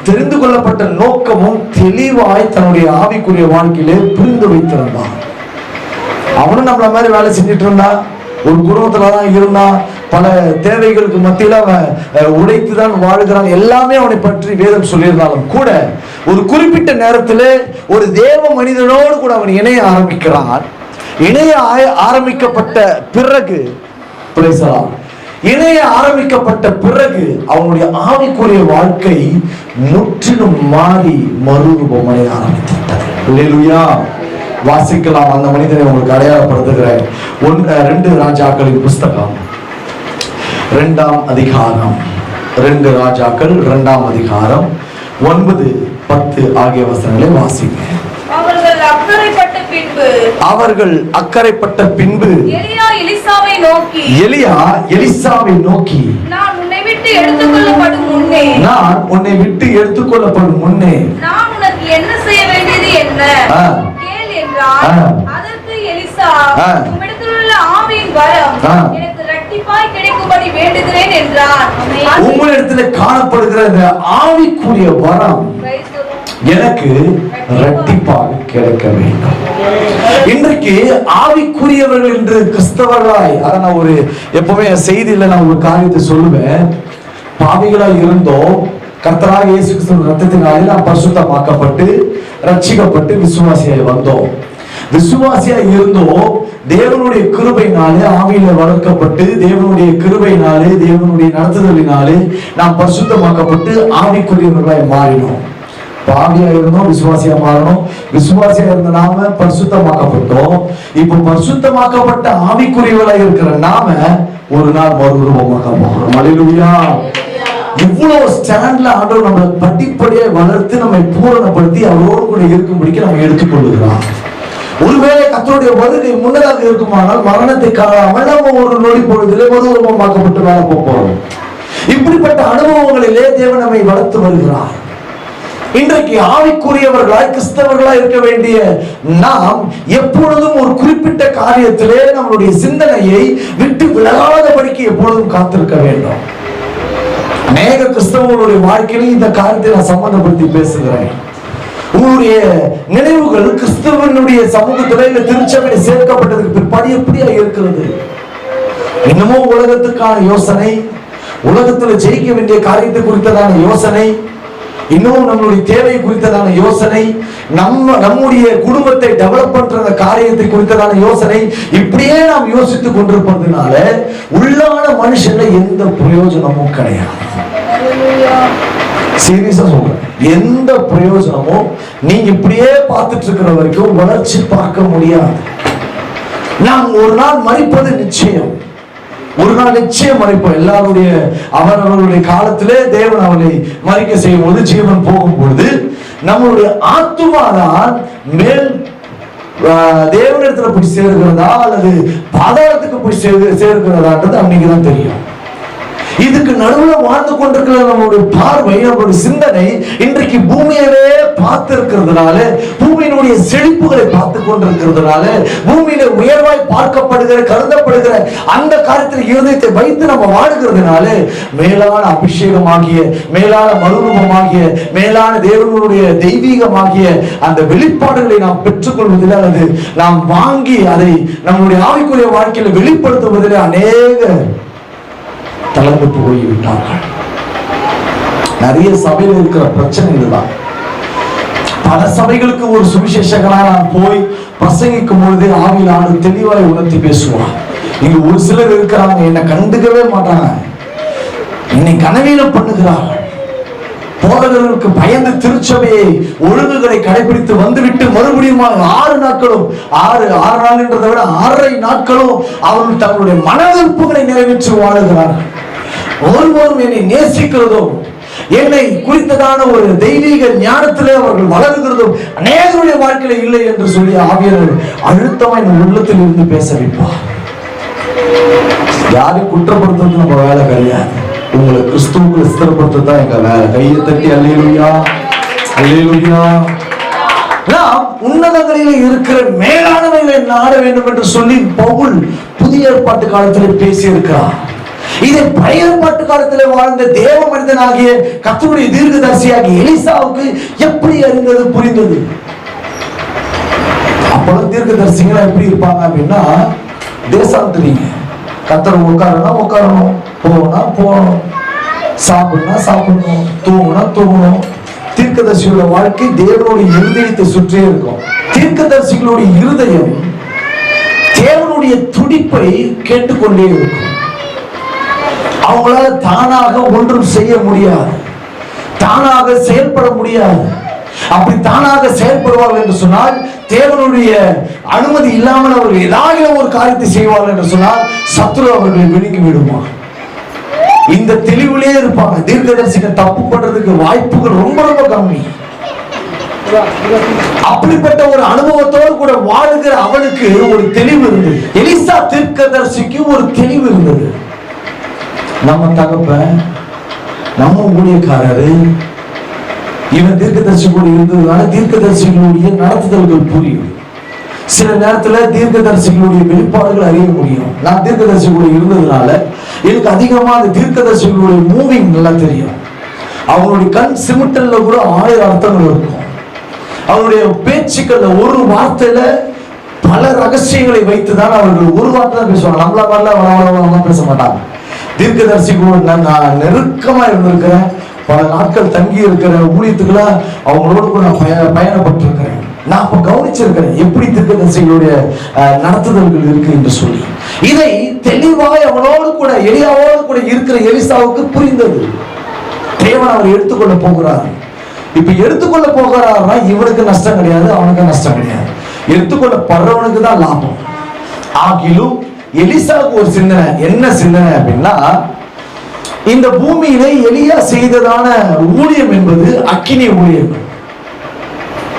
தெரிந்து கொள்ளப்பட்ட நோக்கமும் தெளிவாய் தன்னுடைய ஆவிக்குரிய வாழ்க்கையிலே புரிந்து வைத்திருந்தான். அவனும் நம்மள மாதிரி வேலை செஞ்சுட்டு இருந்தான், ஒரு குடும்பத்துலதான் இருந்தான், பல தேவைகளுக்கு மத்தியில அவன் உழைத்துதான் வாழ்கிறான். எல்லாமே அவனை பற்றி வேதம் சொல்லியிருந்தாலும் கூட ஒரு குறிப்பிட்ட நேரத்தில் ஒரு தேவ மனிதனோடு கூட அவன் இணைய ஆரம்பிக்கிறான். இணைய ஆரம்பிக்கப்பட்ட பிறகு அவனுடைய ஆவிக்குரிய வாழ்க்கை முற்றிலும் மாறி மறுரூபமடைய ஆரம்பித்துவிட்டது. அல்லேலூயா. வாசிக்கலாம், அந்த மனிதனை உங்களுக்கு அடையாளப்படுத்துகிறேன். 2 ராஜாக்களின் புஸ்தகம் 2ஆம் அதிகாரம், 2 ராஜாக்கள் 2ஆம் அதிகாரம் 9, 10 ஆகிய வசனங்களை வாசிங்க. அவர்கள் அக்கறைப்பட்ட பின்பு எலியா எலிசாவை நோக்கி நான் உன்னை விட்டு எடுத்துக்கொள்ளப்படும் முன்னே நான் உனக்கு என்ன செய்ய வேண்டியது என்ன கேள் என்றார். அதற்கு எலிசா உம்மிடத்தில் உள்ள ஆவியின் வரம் எனக்கு இரட்டிப்பாய் கிடைக்கும்படி வேண்டுகிறேன் என்றார். உம்மிடத்தில் காணப்படுகிற இந்த ஆவிக்குரிய வரம் எனக்கு இரட்டிப்பாக கிடைக்க வேண்டும். இன்றைக்கு ஆவிக்குரியவர்கள் என்று கிறிஸ்தவர்களாய், அத நான் ஒரு எப்பவுமே செய்தியில நான் ஒரு காரியத்தை சொல்லுவேன். பாவிகளாய் இருந்தோம், கர்த்தராகிய இயேசு கிறிஸ்துவின் இரத்தத்தினாலே நாம் பரிசுத்தமாக்கப்பட்டு ரட்சிக்கப்பட்டு விசுவாசியாய் வந்தோம். விசுவாசியாய் இருந்தோம், தேவனுடைய கிருபையினாலே ஆவியில வளர்க்கப்பட்டு தேவனுடைய கிருபையினாலே தேவனுடைய நடத்துதலினாலே நாம் பரிசுத்தமாக்கப்பட்டு ஆவிக்குரியவர்களாய் மாறினோம். பாவியா இருந்தோம், விசுவாசியா மாறணும். விசுவாசியா இருந்த நாம பரிசுத்தமாக்கப்பட்டோம். இப்போ பரிசுத்தமாக்கப்பட்ட ஆவிக்குரியவர்களா இருக்கிற நாம ஒரு நாள் மறுரூபமாக போகிறோம். அல்லேலூயா. இவ்வளவு ஸ்டாண்ட்ல ஆண்டவர் நம்மளை படிப்படியா வளர்த்து நம்மை பூரணப்படுத்தி அவரோடு கூட இருக்கும்படிக்கு நம்ம எடுத்துக்கொள்ளுகிறார். ஒருவேளை கர்த்தருடைய வருகை முன்னதாக இருக்குமானால் மரணத்தை காணாமல் நம்ம ஒரு நொடி பொழுதிலே மறுரூபமாக்கப்பட்டு வேலை போறோம். இப்படிப்பட்ட அனுபவங்களிலே தேவன் நம்மை வளர்த்து வருகிறார். இன்றைக்கு ஆவிக்குரியவர்களாய் கிறிஸ்தவர்களாய் இருக்க வேண்டிய நாம் எப்பொழுதும் ஒரு குறிப்பிட்ட காரியத்திலே நம்மளுடைய சிந்தனையை விட்டு விலகாதபடிக்கு எப்பொழுதும் காத்திருக்க வேண்டும். அநேக கிறிஸ்தவர்களுடைய வாழ்க்கையில் இந்த காரியத்தை நான் சம்பந்தப்படுத்தி பேசுகிறேன். உங்களுடைய நினைவுகள் கிறிஸ்தவனுடைய சமூகத்திலே இந்த திருச்சபையை சேர்க்கப்பட்டதுக்கு பிற்பாடு எப்படியா இருக்கிறது? இன்னமும் உலகத்துக்கான யோசனை, உலகத்தில் ஜெயிக்க வேண்டிய காரியத்தை குறித்ததான யோசனை, இன்னும் நம்மளுடைய தேவை குறித்ததான யோசனை, நம்முடைய குடும்பத்தை டெவலப் பண்ற காரியத்தை குறித்ததான யோசனை, இப்படியே நாம் யோசித்துக் கொண்டிருப்பதனால உள்ளான மனுஷன்ல எந்த பிரயோஜனமும் கிடையாது. சீரியஸா சொல்றேன், எந்த பிரயோஜனமும் நீங்க இப்படியே பார்த்துட்டு இருக்கிற வரைக்கும் வளர்ச்சி பார்க்க முடியாது. நாம் ஒரு நாள் மரிப்பது நிச்சயம், ஒரு நாள் நிச்சயம் மறிப்போம். எல்லாருடைய அவரவர்களுடைய காலத்திலே தேவன் அவனை மறிக்க செய்யும் போது ஜீவன் போகும் பொழுது நம்மளுடைய ஆத்துமாதான் மேல் தேவனிடத்துல போய் சேர்க்கிறதா அல்லது பாதாளத்துக்கு போய் சேர்க்கிறதான்றது அன்னைக்குதான் தெரியும். இதுக்கு நடுவில் வாழ்ந்து கொண்டிருக்கிற நம்மளுடைய பார்வை, நம்மளுடைய சிந்தனை இன்றைக்கு பூமியவே பார்த்து இருக்கிறதுனால, பூமியினுடைய செழிப்புகளை பார்த்து கொண்டிருக்கிறதுனால, பூமியில உயர்வாய் பார்க்கப்படுகிற கருதப்படுகிற அந்த காரியத்தில் இருதயத்தை வைத்து நம்ம வாழுகிறதுனால மேலான அபிஷேகமாகிய, மேலான மறுரூபமாகிய, மேலான தேவனுடைய தெய்வீகமாகிய அந்த வெளிப்பாடுகளை நாம் பெற்றுக்கொள்வதில் அல்லது நாம் வாங்கி அதை நம்முடைய ஆவிக்குரிய வாழ்க்கையில வெளிப்படுத்துவதில் அநேக தளர்ந்து போய்விட்டார்கள். நிறைய சபையில் இருக்கிற பிரச்சனை இதுதான். பல சபைகளுக்கு ஒரு சுவிசேஷகனா நான் போய் பிரசங்கிக்கும் பொழுது ஆவியில் ஆண்டு தெளிவாய் உணர்த்தி பேசுவான். இங்க ஒரு சிலர் இருக்கிறாங்க, என்னை கண்டுக்கவே மாட்டாங்க, என்னை கனவீனம் பண்ணுகிறார்கள். போதகர்களுக்கு பயந்து திருச்சபையை ஒழுங்குகளை கடைபிடித்து வந்துவிட்டு மறுபடியும் 6 நாட்களும் 6 நாள் என்றதை விட 6.5 நாட்களும் அவர்கள் தங்களுடைய மன விருப்புகளை நிறைவேற்றி வாழுகிறார்கள். ஒருவரும் என்னை நேசிக்கிறதும் என்னை குறித்ததான ஒரு தெய்வீக ஞானத்திலே அவர்கள் வளர்கிறதும் அநேகருடைய வாழ்க்கையில இல்லை என்று சொல்லி ஆவியானவர் அழுத்தமா என் உள்ளத்தில் இருந்து பேச வைப்பார். யாரையும் குற்றப்படுத்துறது நம்ம வேலை கிடையாது. உங்களை கிறிஸ்துவுக்குள்ள ஸ்திரப்படுத்ததான் எங்க வேலை. கையை தட்டி அல்லேலூயா, அல்லேலூயா. நாம் உன்னதங்களிலே இருக்கிற மேலானவைகளை நாட வேண்டும் என்று சொல்லி பவுல் புதிய ஏற்பாட்டு காலத்தில் பேசி இருக்கிறார். இதை பழைய ஏற்பாட்டு காலத்தில் வாழ்ந்த தேவ மனிதனாகிய கர்த்தருடைய தீர்க்கதரிசியாகிய எலிசாவுக்கு எப்படி அறிந்தது, புரிந்தது? அப்பொழுது தீர்க்கதரிசிகள் எப்படி இருப்பாங்க அப்படின்னா, தேசாந்திரிங்க. கர்த்தர் உட்காரணும் உட்காரணும், போனா போகணும், சாப்பிடணும் சாப்பிடணும், தூங்கணும் தூங்கணும். தீர்க்கதரிசியோட வாழ்க்கை தேவனுடைய இருதயத்தை சுற்றியே இருக்கும். தீர்க்கதரிசிகளுடைய இருதயம் தேவனுடைய துடிப்பை கேட்டுக்கொண்டே இருக்கும். அவங்களால தானாக ஒன்றும் செய்ய முடியாது, தானாக செயல்பட முடியாது. அப்படி தானாக செயல்படுவார்கள் என்று சொன்னால், தேவனுடைய அனுமதி இல்லாமல் அவர்கள் ஏதாவது ஒரு காரியத்தை செய்வார்கள் என்று சொன்னால் சத்துரு அவர்களை விழுங்கி விடுவார். இந்த தெளிவிலே இருப்பாங்க. தீர்க்கதரிசிகள் தப்பு பண்றதுக்கு வாய்ப்புகள் ரொம்ப ரொம்ப கம்மி. அப்படிப்பட்ட ஒரு அனுபவத்தோடு கூட வாழுகிற அவனுக்கு ஒரு தெளிவு இருந்தது. எலிசா தீர்க்கதரிசிக்கு ஒரு தெளிவு இருந்தது. நம்ம தகப்பன், நம்ம ஊழியக்காரரு, இவன் தீர்க்கதரிசி கூட இருந்ததுனால தீர்க்கதரிசிகளுடைய நடத்துதல்கள் புரியும். சில நேரத்துல தீர்க்கதரிசிகளுடைய வெளிப்பாடுகள் அறிய முடியும். நான் தீர்க்கதரிசி கூட இருந்ததுனால எனக்கு அதிகமா அந்த தீர்க்கதரிசிகளுடைய மூவிங் நல்லா தெரியும். அவங்களுடைய கண் சிமிட்டல்ல கூட 1000 அர்த்தங்கள் இருக்கும். அவருடைய பேச்சுக்கள்ல ஒரு வார்த்தையில பல ரகசியங்களை வைத்துதான் அவர்கள் ஒரு வார்த்தை தான் பேசுவாங்க. நம்மள மாதிரிலாம் பேச மாட்டாங்க. தீர்க்கதரிசி கூட நான் நெருக்கமா இருந்திருக்கிறேன். பல நாட்கள் தங்கி இருக்கிற ஊழியத்துக்குள்ள அவங்களோட கூட நான் பயணப்பட்டு இருக்கிறேன். நான் அப்ப கவனிச்சிருக்கிறேன் எப்படி தீர்க்கதரிசிகளுடைய நடத்துதல்கள் இருக்கு என்று சொல்லி. இதை தெளிவாய் அவனோடு கூட எலியாவோடு கூட இருக்கிற எலிசாவுக்கு புரிந்தது. தேவன் அவர் எடுத்துக்கொள்ள போகிறார். இப்ப எடுத்துக்கொள்ள போகிறார்னா இவனுக்கு நஷ்டம் கிடையாது, அவனுக்கு நஷ்டம் கிடையாது. எடுத்துக்கொள்ளப்படுறவனுக்கு தான் லாபம். ஆகிலும் எலிசாவுக்கு ஒரு சிந்தனை. என்ன சிந்தனை அப்படின்னா, இந்த பூமியிலே எலியா செய்ததான ஊழியம் என்பது அக்கினி ஊழியம்.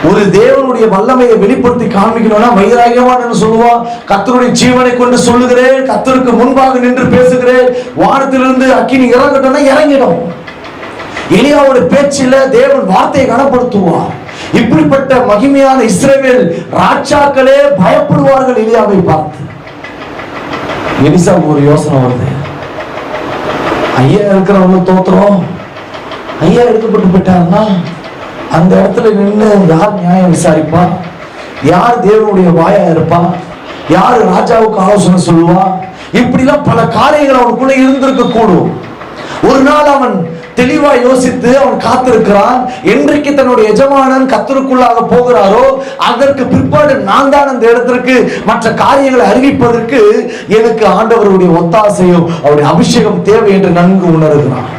ஒரு தேவனுடைய வல்லமையை வெளிப்படுத்தி காண்பிக்கணும்னா வைராகியமான சொல்லுவான். கர்த்தருடைய ஜீவனை கொண்டு சொல்லுகிறேன், கர்த்தருக்கு முன்பாக நின்று பேசுகிறேன், வானத்திலிருந்து அக்கினி இறங்கட்டும்னா இறங்கிடும். எலியாவோட பேச்சில தேவன் வார்த்தையை கனப்படுத்துவார். இப்படிப்பட்ட மகிமையான இஸ்ரவேல் ராஜாக்களே பயப்படுவார்கள் எலியாவை பார்த்து. எலிசாவுக்கு ஒரு யோசனை வருது. ஐயா இருக்கிறவங்க தோத்திரம், ஐயா எடுக்கப்பட்டு போயிட்டாருன்னா அந்த இடத்துல நின்று யார் நியாயம் விசாரிப்பா? யார் தேவனுடைய வாயா இருப்பா? யார் ராஜாவுக்கு ஆலோசனை சொல்லுவா? இப்படிலாம் பல காரியங்கள் அவனுக்குள்ள இருந்திருக்க கூடும். ஒரு நாள் அவன் தெளிவா யோசித்து அவன் காத்திருக்கிறான். என்றைக்கு தன்னுடைய எஜமானன் கர்த்தருக்குள்ளாக போகிறாரோ அதற்கு பிற்பாடு நான் தான் அந்த இடத்திற்கு மற்ற காரியங்களை அறிவிப்பதற்கு எனக்கு ஆண்டவருடைய ஒத்தாசையும் அவருடைய அபிஷேகம் தேவை என்று நன்கு உணர்கிறான்.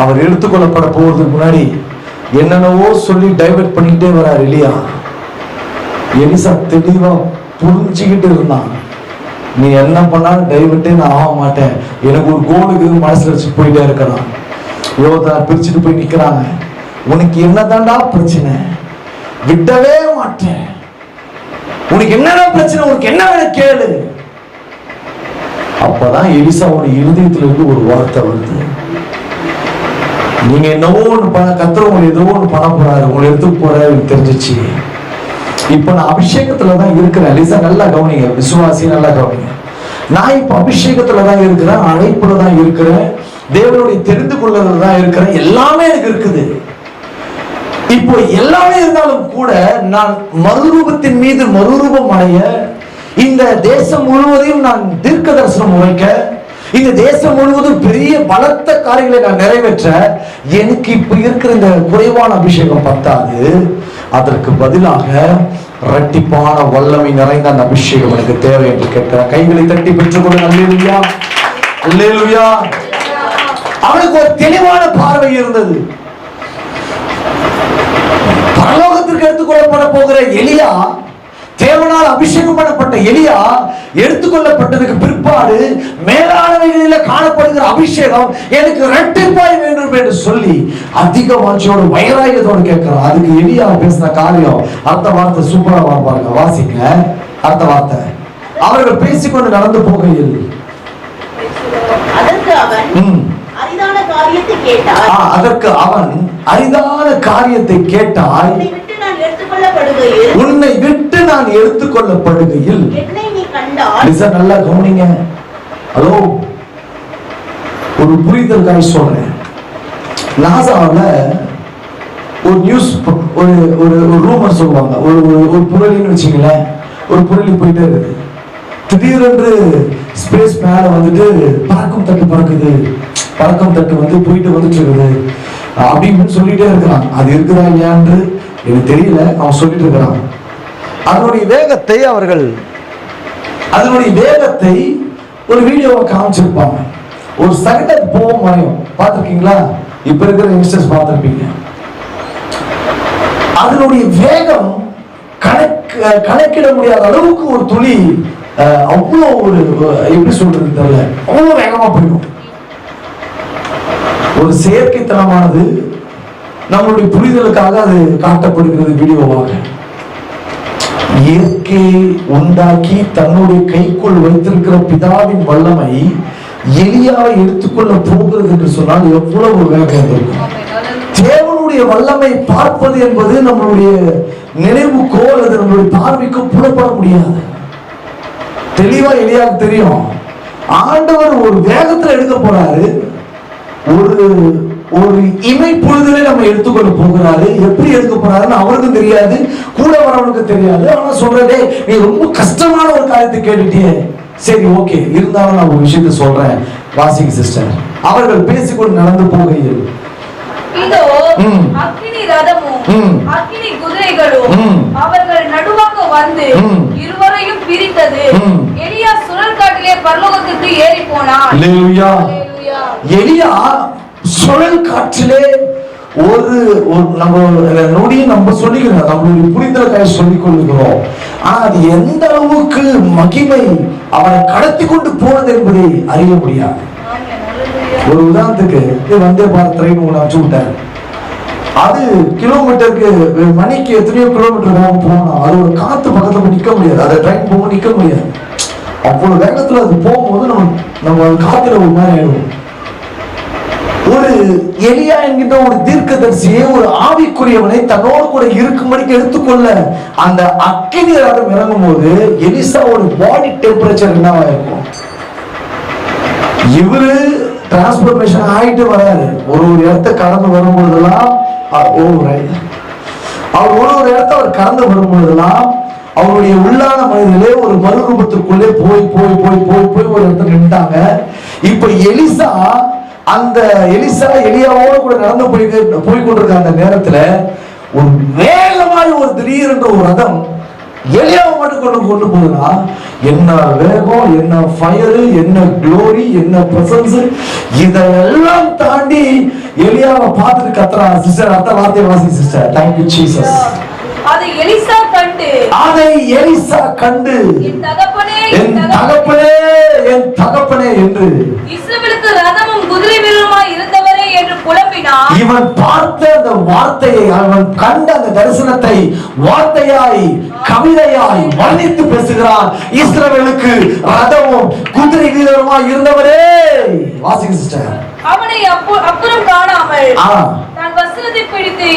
அவர் எடுத்துக்கொள்ளப்பட போவதற்கு முன்னாடி என்னென்னவோ சொல்லி டைவர்ட் பண்ணிக்கிட்டே வரார் இல்லையா? எலிசா தெளிவா புரிஞ்சுக்கிட்டு இருந்தான். நீ என்ன பண்ணாலும் டைவர்ட்டே நான் ஆக மாட்டேன், எனக்கு ஒரு கோலுக்கு மனசுல வச்சு போயிட்டே இருக்கலாம். யோதார் பிரிச்சுட்டு போய் நிக்கிறாங்க. உனக்கு என்னதான்டா பிரச்சனை? விடவே மாட்டேன். உனக்கு என்னடா பிரச்சனை? உனக்கு என்ன வேணும் கேளு. அப்பதான் எலிசாவோட இருதயத்துல இருந்து ஒரு வார்த்தை வருது. நீங்க என்னவோ ஒண்ணு கர்த்தர் உங்களை ஏதோ ஒண்ணு பண்ண போறாரு, உங்களை எடுத்து போறாரு தெரிஞ்சிச்சு. இப்ப நான் அபிஷேகத்துலதான் இருக்கிறேன். எலிசா நல்லா கவனிங்க, விசுவாசி நல்லா கவனிங்க. நான் இப்ப அபிஷேகத்துலதான் இருக்கிறேன், அழைப்புலதான் இருக்கிறேன், தேவனுடைய தெரிந்து கொள்ளதான் இருக்கிறேன். எல்லாமே எனக்கு இருக்குது. இப்போ எல்லாமே இருந்தாலும் கூட நான் மறுரூபத்தின் மீது மறுரூபம் அடைய, இந்த தேசம் முழுவதையும் நான் தீர்க்க தரிசனம் உரைக்க, இந்த தேசம் முழுவதும் பெரிய பலத்த காரியங்களை நான் நிறைவேற்ற எனக்கு இப்ப இருக்கிற இந்த குறைவான அபிஷேகம் பத்தாது. அதற்கு பதிலாக இரட்டிப்பான வல்லமை நிறைந்த அந்த அபிஷேகம் எனக்கு தேவை என்று கேட்கிறார். கைகளை தட்டி பெற்றுக்கொள்ள. அல்லேலூயா, அல்லேலூயா. அவனுக்கு ஒரு தெளிவான பார்வை இருந்தது. பரலோகத்திற்கு எடுத்துக்கொள்ளப்பட போகிற எலியா, தேவனால் அபிஷேகம் பண்ணப்பட்ட எலியா எடுத்துக்கொள்ளப்பட்டதுக்கு பிற்பாடு மேலானவைகளில் காணப்படுகிற அபிஷேகம் எனக்கு இரட்டிப்பாய் வேண்டும் என்று சொல்லி அதிக வாஞ்சையோடு வைராகியத்தோடு கேட்கிறான். அதுக்கு எலியா பேசின காரியம் அடுத்த வார்த்தை சூப்பரா பாருங்க, வாசிங்க அடுத்த வார்த்தை. அவர்கள் பேசிக்கொண்டு நடந்து போகையில் அதற்கு அவன் அரிதான காரியத்தை கேட்டாய், உன்னை விட்டு நான் எடுத்துக்கொள்ளப்படுகையில் நல்லா கவனிங்க. ஹலோ, ஒரு புரிதலுக்காக சொல்றேன். நாசாவில் ஒரு நியூஸ், ஒரு ரூமர் சொல்லுவாங்க. ஒரு புரளின்னு வச்சுங்களேன், ஒரு புரளி போயிட்டே இருக்குது. திடீரென்று ஸ்பேஸ் மேல வந்துட்டு பறக்கும் தட்டு பறக்குது, பறக்கும் தட்டு வந்து போயிட்டு வந்துட்டு இருக்குது அப்படின்னு சொல்லிட்டே இருக்கிறான். அது இருக்குதா இல்லையான்னு எனக்கு தெரியல, அவன் சொல்லிட்டு இருக்கிறான். அதனுடைய வேகத்தை ஒரு வீடியோவை காமிச்சிருப்பாங்க. ஒரு செகண்ட் போகும் வரையும் பார்த்திருக்கீங்களா? இப்ப இருக்கிற யங்ஸ்டர்ஸ் பார்த்திருப்பீங்க. அதனுடைய வேகம் கணக்கிட முடியாத அளவுக்கு ஒரு துளி அவ்வளோ ஒரு எப்படி சொல்றது தெரியல, அவ்வளோ வேகமா போயிடும். ஒரு செயற்கைத்தனமானது நம்மளுடைய புரிதலுக்காக அது காட்டப்படுகிறது வீடியோவாக. இயற்கையை உண்டாக்கி தன்னுடைய கைக்குள் வைத்திருக்கிற பிதாவின் வல்லமை எலியாவை எடுத்துக்கொள்ள போகிறது என்று சொன்னால் எவ்வளவு வேகம் இருக்கும். தேவனுடைய வல்லமை பார்ப்பது என்பது நம்மளுடைய நினைவுக்கோ அல்லது நம்மளுடைய பார்வைக்கோ புலப்பட முடியாது. தெளிவா எலியாவுக்கு தெரியும், ஆண்டவர் ஒரு வேகத்துல எடுக்க போறாரு, ஒரு இமை பொழுதுல நம்ம எடுத்துக்கொள்ள போகிறாரு. எப்படி எடுக்க போறாருன்னு அவருக்கும் தெரியாது, கூட வரவனுக்கு தெரியாது. ஆனா சொல்றதே, நீ ரொம்ப கஷ்டமான ஒரு காரியத்தை கேட்டுட்டியே, சரி ஓகே, இருந்தாலும் நான் ஒரு விஷயத்தை சொல்றேன், வாசிங்க சிஸ்டர். அவர்கள் பேசிக்கொண்டு நடந்து போகையில் இதோ அக்கினி ரதமும் அக்கினி குதிரைகளும் அவர்கள் நடுவாக வந்து இருவரையும் பிரித்தது. எலியா சுழல் காட்டிலே பரலோகத்துக்கு ஏறி போனான். அல்லேலூயா. எலியா சுழல் காற்றிலே ஒரு நம்ம நொடி நம்ம சொல்லிக்கிறோம், நம்மளுடைய புரிதலுக்காக சொல்லிக் கொள்ளுகிறோம். ஆனா அது எந்த அளவுக்கு மகிமை அவனை கடத்தி கொண்டு போனது என்பதை அறிய முடியாது. ஒரு உதாரணத்துக்கு வந்தே பாரத் ட்ரெயின் ஒன்று அனுப்பிச்சு விட்டார். அது கிலோமீட்டருக்கு மணிக்கு எத்தனையோ கிலோமீட்டர் வேகம் போகணும். அது ஒரு காத்து பக்கத்துல போய் நிக்க முடியாது, அந்த ட்ரெயின் போக நிக்க முடியாது. அவ்வளவு வேகத்துல அது போகும்போது நம்ம காத்துல ஒரு மாதிரி ஆயிடுவோம். ஒரு எலியா என்கின்ற ஒரு தீர்க்கதரிசியை, ஒரு ஆவிக்குரியவனை தன்னோடு கூட இருக்கும்படிக்கு எடுத்துக்கொள்ள அந்த அக்கினி ரதம் இறங்கும் போது எலிசாவோட பாடி டெம்பரேச்சர் என்னவா இருக்கும்? இவரு டிரான்ஸ்போர்டேஷன் ஆயிட்டு வராரு, ஒரு இடத்தை கடந்து வரும்போதெல்லாம் அவர் ஒரு இடத்தை அவர் கடந்து வரும்போதெல்லாம் அவருடைய உள்ளான மனிதர்களே ஒரு மறுரூபத்திற்குள்ளே போய் போய் போய் போய் போய் ஒரு இடத்துல நின்றாங்க. இப்ப அந்த எலியாவோடு கூட நடந்து போய் கொண்டிருக்க அந்த நேரத்துல ஒரு வேகமான ஒரு திடீரென்ற ஒரு ரதம் எலியாவை மட்டும் கொண்டு போகுதுன்னா என்ன வேகம், என்ன ஃபயர், என்ன க்ளோரி, என்ன பிரசன்ஸ், இதெல்லாம் தாண்டி எலியாவை பார்த்துட்டு கத்துறா. சிஸ்டர் அடுத்த வார்த்தையை வாசி சிஸ்டர். Thank you Jesus. அதை எலிசா கண்டு என் தகப்பனே என்று இஸ்ரவேலுக்கு ரதமும் குதிரை வீரருமாய் இருந்தவரே என்று புலம்பினான். இவன் பார்த்த அந்த வார்த்தையை, அவன் கண்ட அந்த தரிசனத்தை வார்த்தையாய் கவிதையாய் வர்ணித்து பேசுகிறான். இஸ்ரவேலுக்கு ரதமும் குதிரை வீரருமாய் இருந்தவரே. வாசிங்க சிஸ்டர். அவனை அப்புறம் காணாமல் தன் வஸ்திரத்தை பிடித்து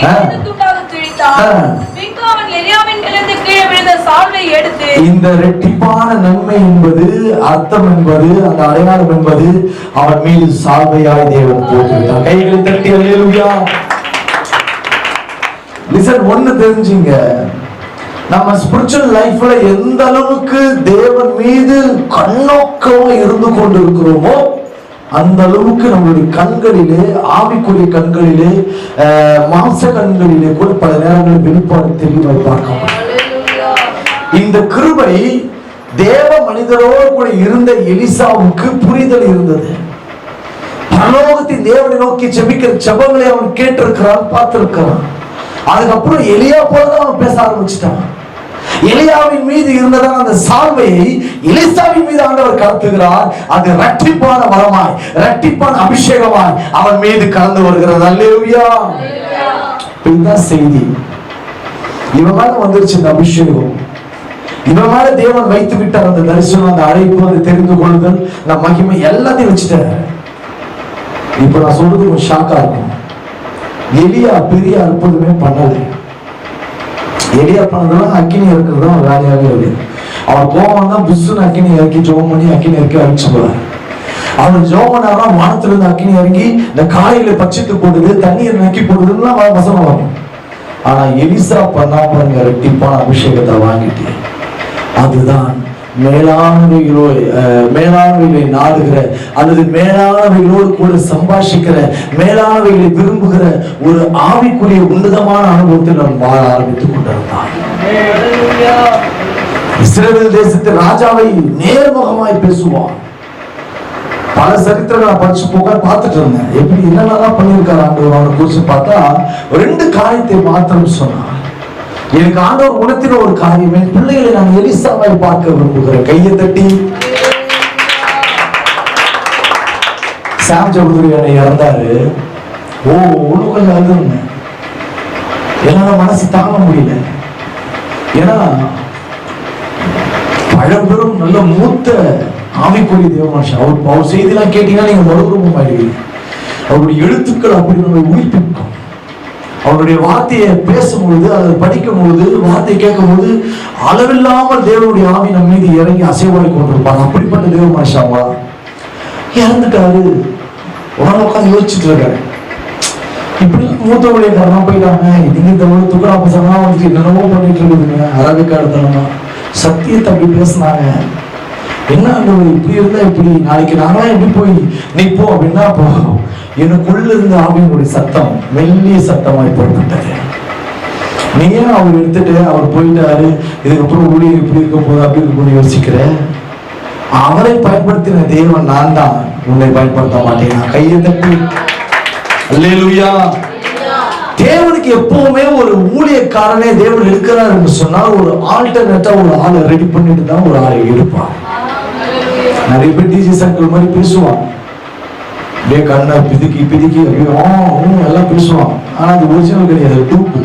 துண்டாக கிழித்தான். பின்பு அவன் எலியாவின் கையிலிருந்து கீழே விழுந்த சால்வை எடுத்து, இந்த ரெட்டிப்பான நன்மை என்பது, அர்த்தம் என்பது, அந்த அடையாளம் என்பது அவன் மீது சால்வையாய் தேவன் போட்டுவிட்டார். கைகளை தட்டி அல்லேலூயா. லிசன், ஒன்னு தெரிஞ்சுங்க, நம்ம ஸ்பிரிச்சுவல் லைஃப்ல எந்த அளவுக்கு தேவன் மீது கண்ணோக்கமா இருந்து கொண்டு இருக்கிறோமோ அந்த அளவுக்கு நம்மளுடைய கண்களிலே, ஆவிக்குரிய கண்களிலே, மாம்ச கண்களிலே கூட பல நேரங்களில் வெளிப்பாடு தெளிவாய் பார்க்கலாம். இந்த கிருபை தேவ மனிதரோடு கூட இருந்த எலிசாவுக்கு புரிதல் இருந்தது. பரலோகத்தின் தேவனை நோக்கி ஜெபிக்கிற ஜெபங்களை அவன் கேட்டிருக்கிறான், பார்த்திருக்கிறான். அதுக்கப்புறம் எலியா போலதான் அவன் பேச ஆரம்பிச்சிட்டான். எலியாவின் மீது இருந்ததான அந்த சால்வையை எலிசாவின் மீது ஆண்டவர் கடத்துகிறார். அது இரட்டிப்பான வரமாய், இரட்டிப்பான அபிஷேகமாய் அவன் மீது கலந்து வருகிறது. அல்லேலூயா. இதுதான் செய்தி. இவன் மேல வந்துருச்சு இந்த அபிஷேகம். இவன் மேல தேவன் வைத்து விட்டார் அந்த தரிசனம், அந்த அழைப்பு, அந்த தெரிந்து கொள்ளுதல், அந்த மகிமை எல்லாத்தையும் வச்சுட்டார். இப்ப நான் சொல்றது கொஞ்சம் ஷாக்கா இருக்கும். எலியா பெரிய அற்புதமே பண்ணல. எலியா பண்ணதெல்லாம் அக்கினி இருக்கிறது அவன் வேலையாகவே இல்லை. அவன் கோபம் தான் புஷ்ஷுன்னு அக்கினி இறக்கி ஜோம் பண்ணி அக்கினி இறக்கி அழிச்சு போறாரு. அவன் ஜோம் பண்ணாதான் வானத்துல இருந்து அக்கினி இறங்கி இந்த காய்களை பச்சிட்டு போடுது, தண்ணீரை நக்கி போடுதுன்னா வசனம் வரும். ஆனா எலிசா பண்ணா பாருங்க, ரெட்டிப்பான அபிஷேகத்தை வாங்கிட்டு, அதுதான் மேலானவைகளை நாடுகிற அல்லது மேலானவைகளோடு கூட சம்பாஷிக்கிற, மேலானவைகளை விரும்புகிற ஒரு ஆவிக்குரிய உன்னதமான அனுபவத்தில் நாம் வாழ ஆரம்பித்துக் கொண்டிருந்தான். இஸ்ரவேல் தேசத்து ராஜாவை நேர்முகமாய் பேசுவான். பல சரித்திரங்களை படிச்சு போக பார்த்துட்டு இருந்தேன், எப்படி என்னென்னலாம் பண்ணியிருக்காரு ஆண்டவர் அவனை குறிச்சு பார்த்தா, 2 காரியத்தை மாத்திரம் சொன்னான். எனக்கு ஆண்டவர் உணர்த்தின ஒரு காரியம், என் பிள்ளைகளை நான் எலிசாவை பார்க்க விரும்புகிறேன். கையை தட்டி. சாம் சௌதரி இறந்தாரு. ஒண்ணு கொஞ்சம் அழுதுங்க. என்னால மனசு தாங்க முடியல. ஏன்னா பழம்பெரும் நல்ல மூத்த ஆவிக்குரிய தேவ மனுஷன். அவர் செய்தியெல்லாம் கேட்டீங்கன்னா நீங்க மறுரூபம் ஆயிடுவீங்க. அவருடைய எழுத்துக்கள் அப்படி நம்ம உயிர்ப்பிக்கும். அவருடைய வார்த்தையை பேசும்பொழுது, அதை படிக்கும் பொழுது, வார்த்தையை கேட்கும் போது அளவில்லாமல் தேவனுடைய ஆவி நம்ம மீது இறங்கி அசைவாடி கொண்டிருப்பாங்க. அப்படிப்பட்ட தேவ மனுஷாவா இறந்துட்டாரு. உடனே உட்காந்து யோசிச்சுட்டு இருக்காரு, இப்படி மூத்த ஊழியக்காரனா போயிட்டாங்க. நீங்க இந்த ஒரு துக்கரா பசங்களாம் வந்துட்டு என்னென்னமோ பண்ணிட்டு இருக்குதுங்க. அரபிக்காரத்தனமா சத்தியத்தை அப்படி பேசினாங்க. என்ன இப்படி இருந்தா இப்படி நாளைக்கு நாங்களாம் எப்படி போய் நிற்போம் அப்படின்னா, அப்போ எனக்குள்ள இருந்த ஆவியினுடைய சத்தம் மெல்லிய சத்தமாய் போய்விட்டது. நீ ஏன் அவர் எடுத்துட்டு அவர் போயிட்டாரு, இதுக்கப்புறம் ஊழியர் இப்படி இருக்க போது அப்படி இருக்கும் யோசிக்கிற? அவரை பயன்படுத்தின தேவன் நான் தான், உன்னை பயன்படுத்த மாட்டேன். கையை தட்டி அல்லேலூயா. தேவனுக்கு எப்பவுமே ஒரு ஊழியக்காரனே தேவன் இருக்கிறார் என்று சொன்னால் ஒரு ஆல்டர்னேட்டா ஒரு ஆளை ரெடி பண்ணிட்டு தான் ஒரு ஆளை எடுப்பான். நிறைய பேர் டிஜி சர்க்கிள் மாதிரி பேசுவான், அப்படியே கண்ணை பிதுக்கி பிதுக்கி அப்படியே எல்லாம் பேசுவான். ஆனா அது ஒரிஜினல் கிடையாது, டூப்பு.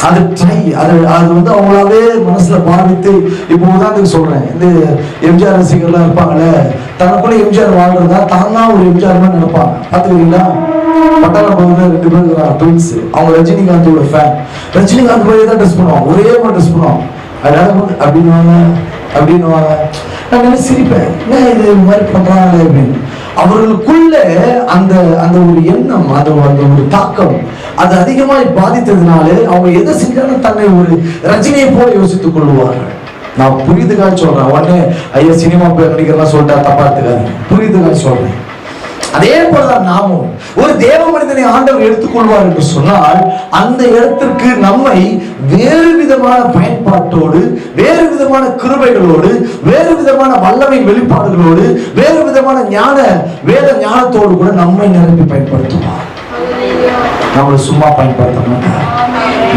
அது ட்ரை, அது வந்து அவங்களாவே மனசுல பாதித்து. இப்போ உதாரணத்துக்கு சொல்றேன், இந்த எம்ஜிஆர் ரசிகர்லாம் இருப்பாங்களே, தனக்குள்ள எம்ஜிஆர் வாழ்றதா தான் தான் ஒரு எம்ஜிஆர் மாதிரி நினைப்பாங்க. பாத்துக்கிறீங்களா? பட்டாளம் பகுதியில் 2 பேர் ட்வின்ஸ். அவங்க ரஜினிகாந்தோட ஃபேன். ரஜினிகாந்த் போய் தான் ட்ரெஸ் பண்ணுவாங்க, ஒரே மாதிரி ட்ரெஸ் பண்ணுவாங்க. அப்படின்னுவாங்க அப்படின்னுவாங்க. நான் சிரிப்பேன், என்ன இது மாதிரி பண்றாங்களே அப்படின்னு. அவர்களுக்குள்ள அந்த அந்த ஒரு எண்ணம், அந்த ஒரு தாக்கம் அது அதிகமாய் பாதித்ததுனால அவங்க எதை செஞ்சாலும் தன்னை ஒரு ரஜினியை போல யோசித்துக் கொள்வார்கள். நான் புரியுதுக்காக சொல்றேன். உடனே ஐயா சினிமா பேர் நடிகர்லாம் சொல்லிட்டா தப்பா எடுத்துக்காது, புரியுதுக்காக சொல்றேன். அதே போலதான் நாமும் ஒரு தேவ மனிதனை ஆண்டவர் எடுத்துக்கொள்வார் என்று சொன்னால் அந்த இடத்திற்கு நம்மை வேறு விதமான பயன்பாட்டோடு, வேறு விதமான கிருபைகளோடு, வேறு விதமான வல்லமை வெளிப்பாடுகளோடு, வேறு விதமான வேத ஞானத்தோடு கூட நம்மை நிரப்பி பயன்படுத்துவார். நம்மளை சும்மா பயன்படுத்த மாட்டார்.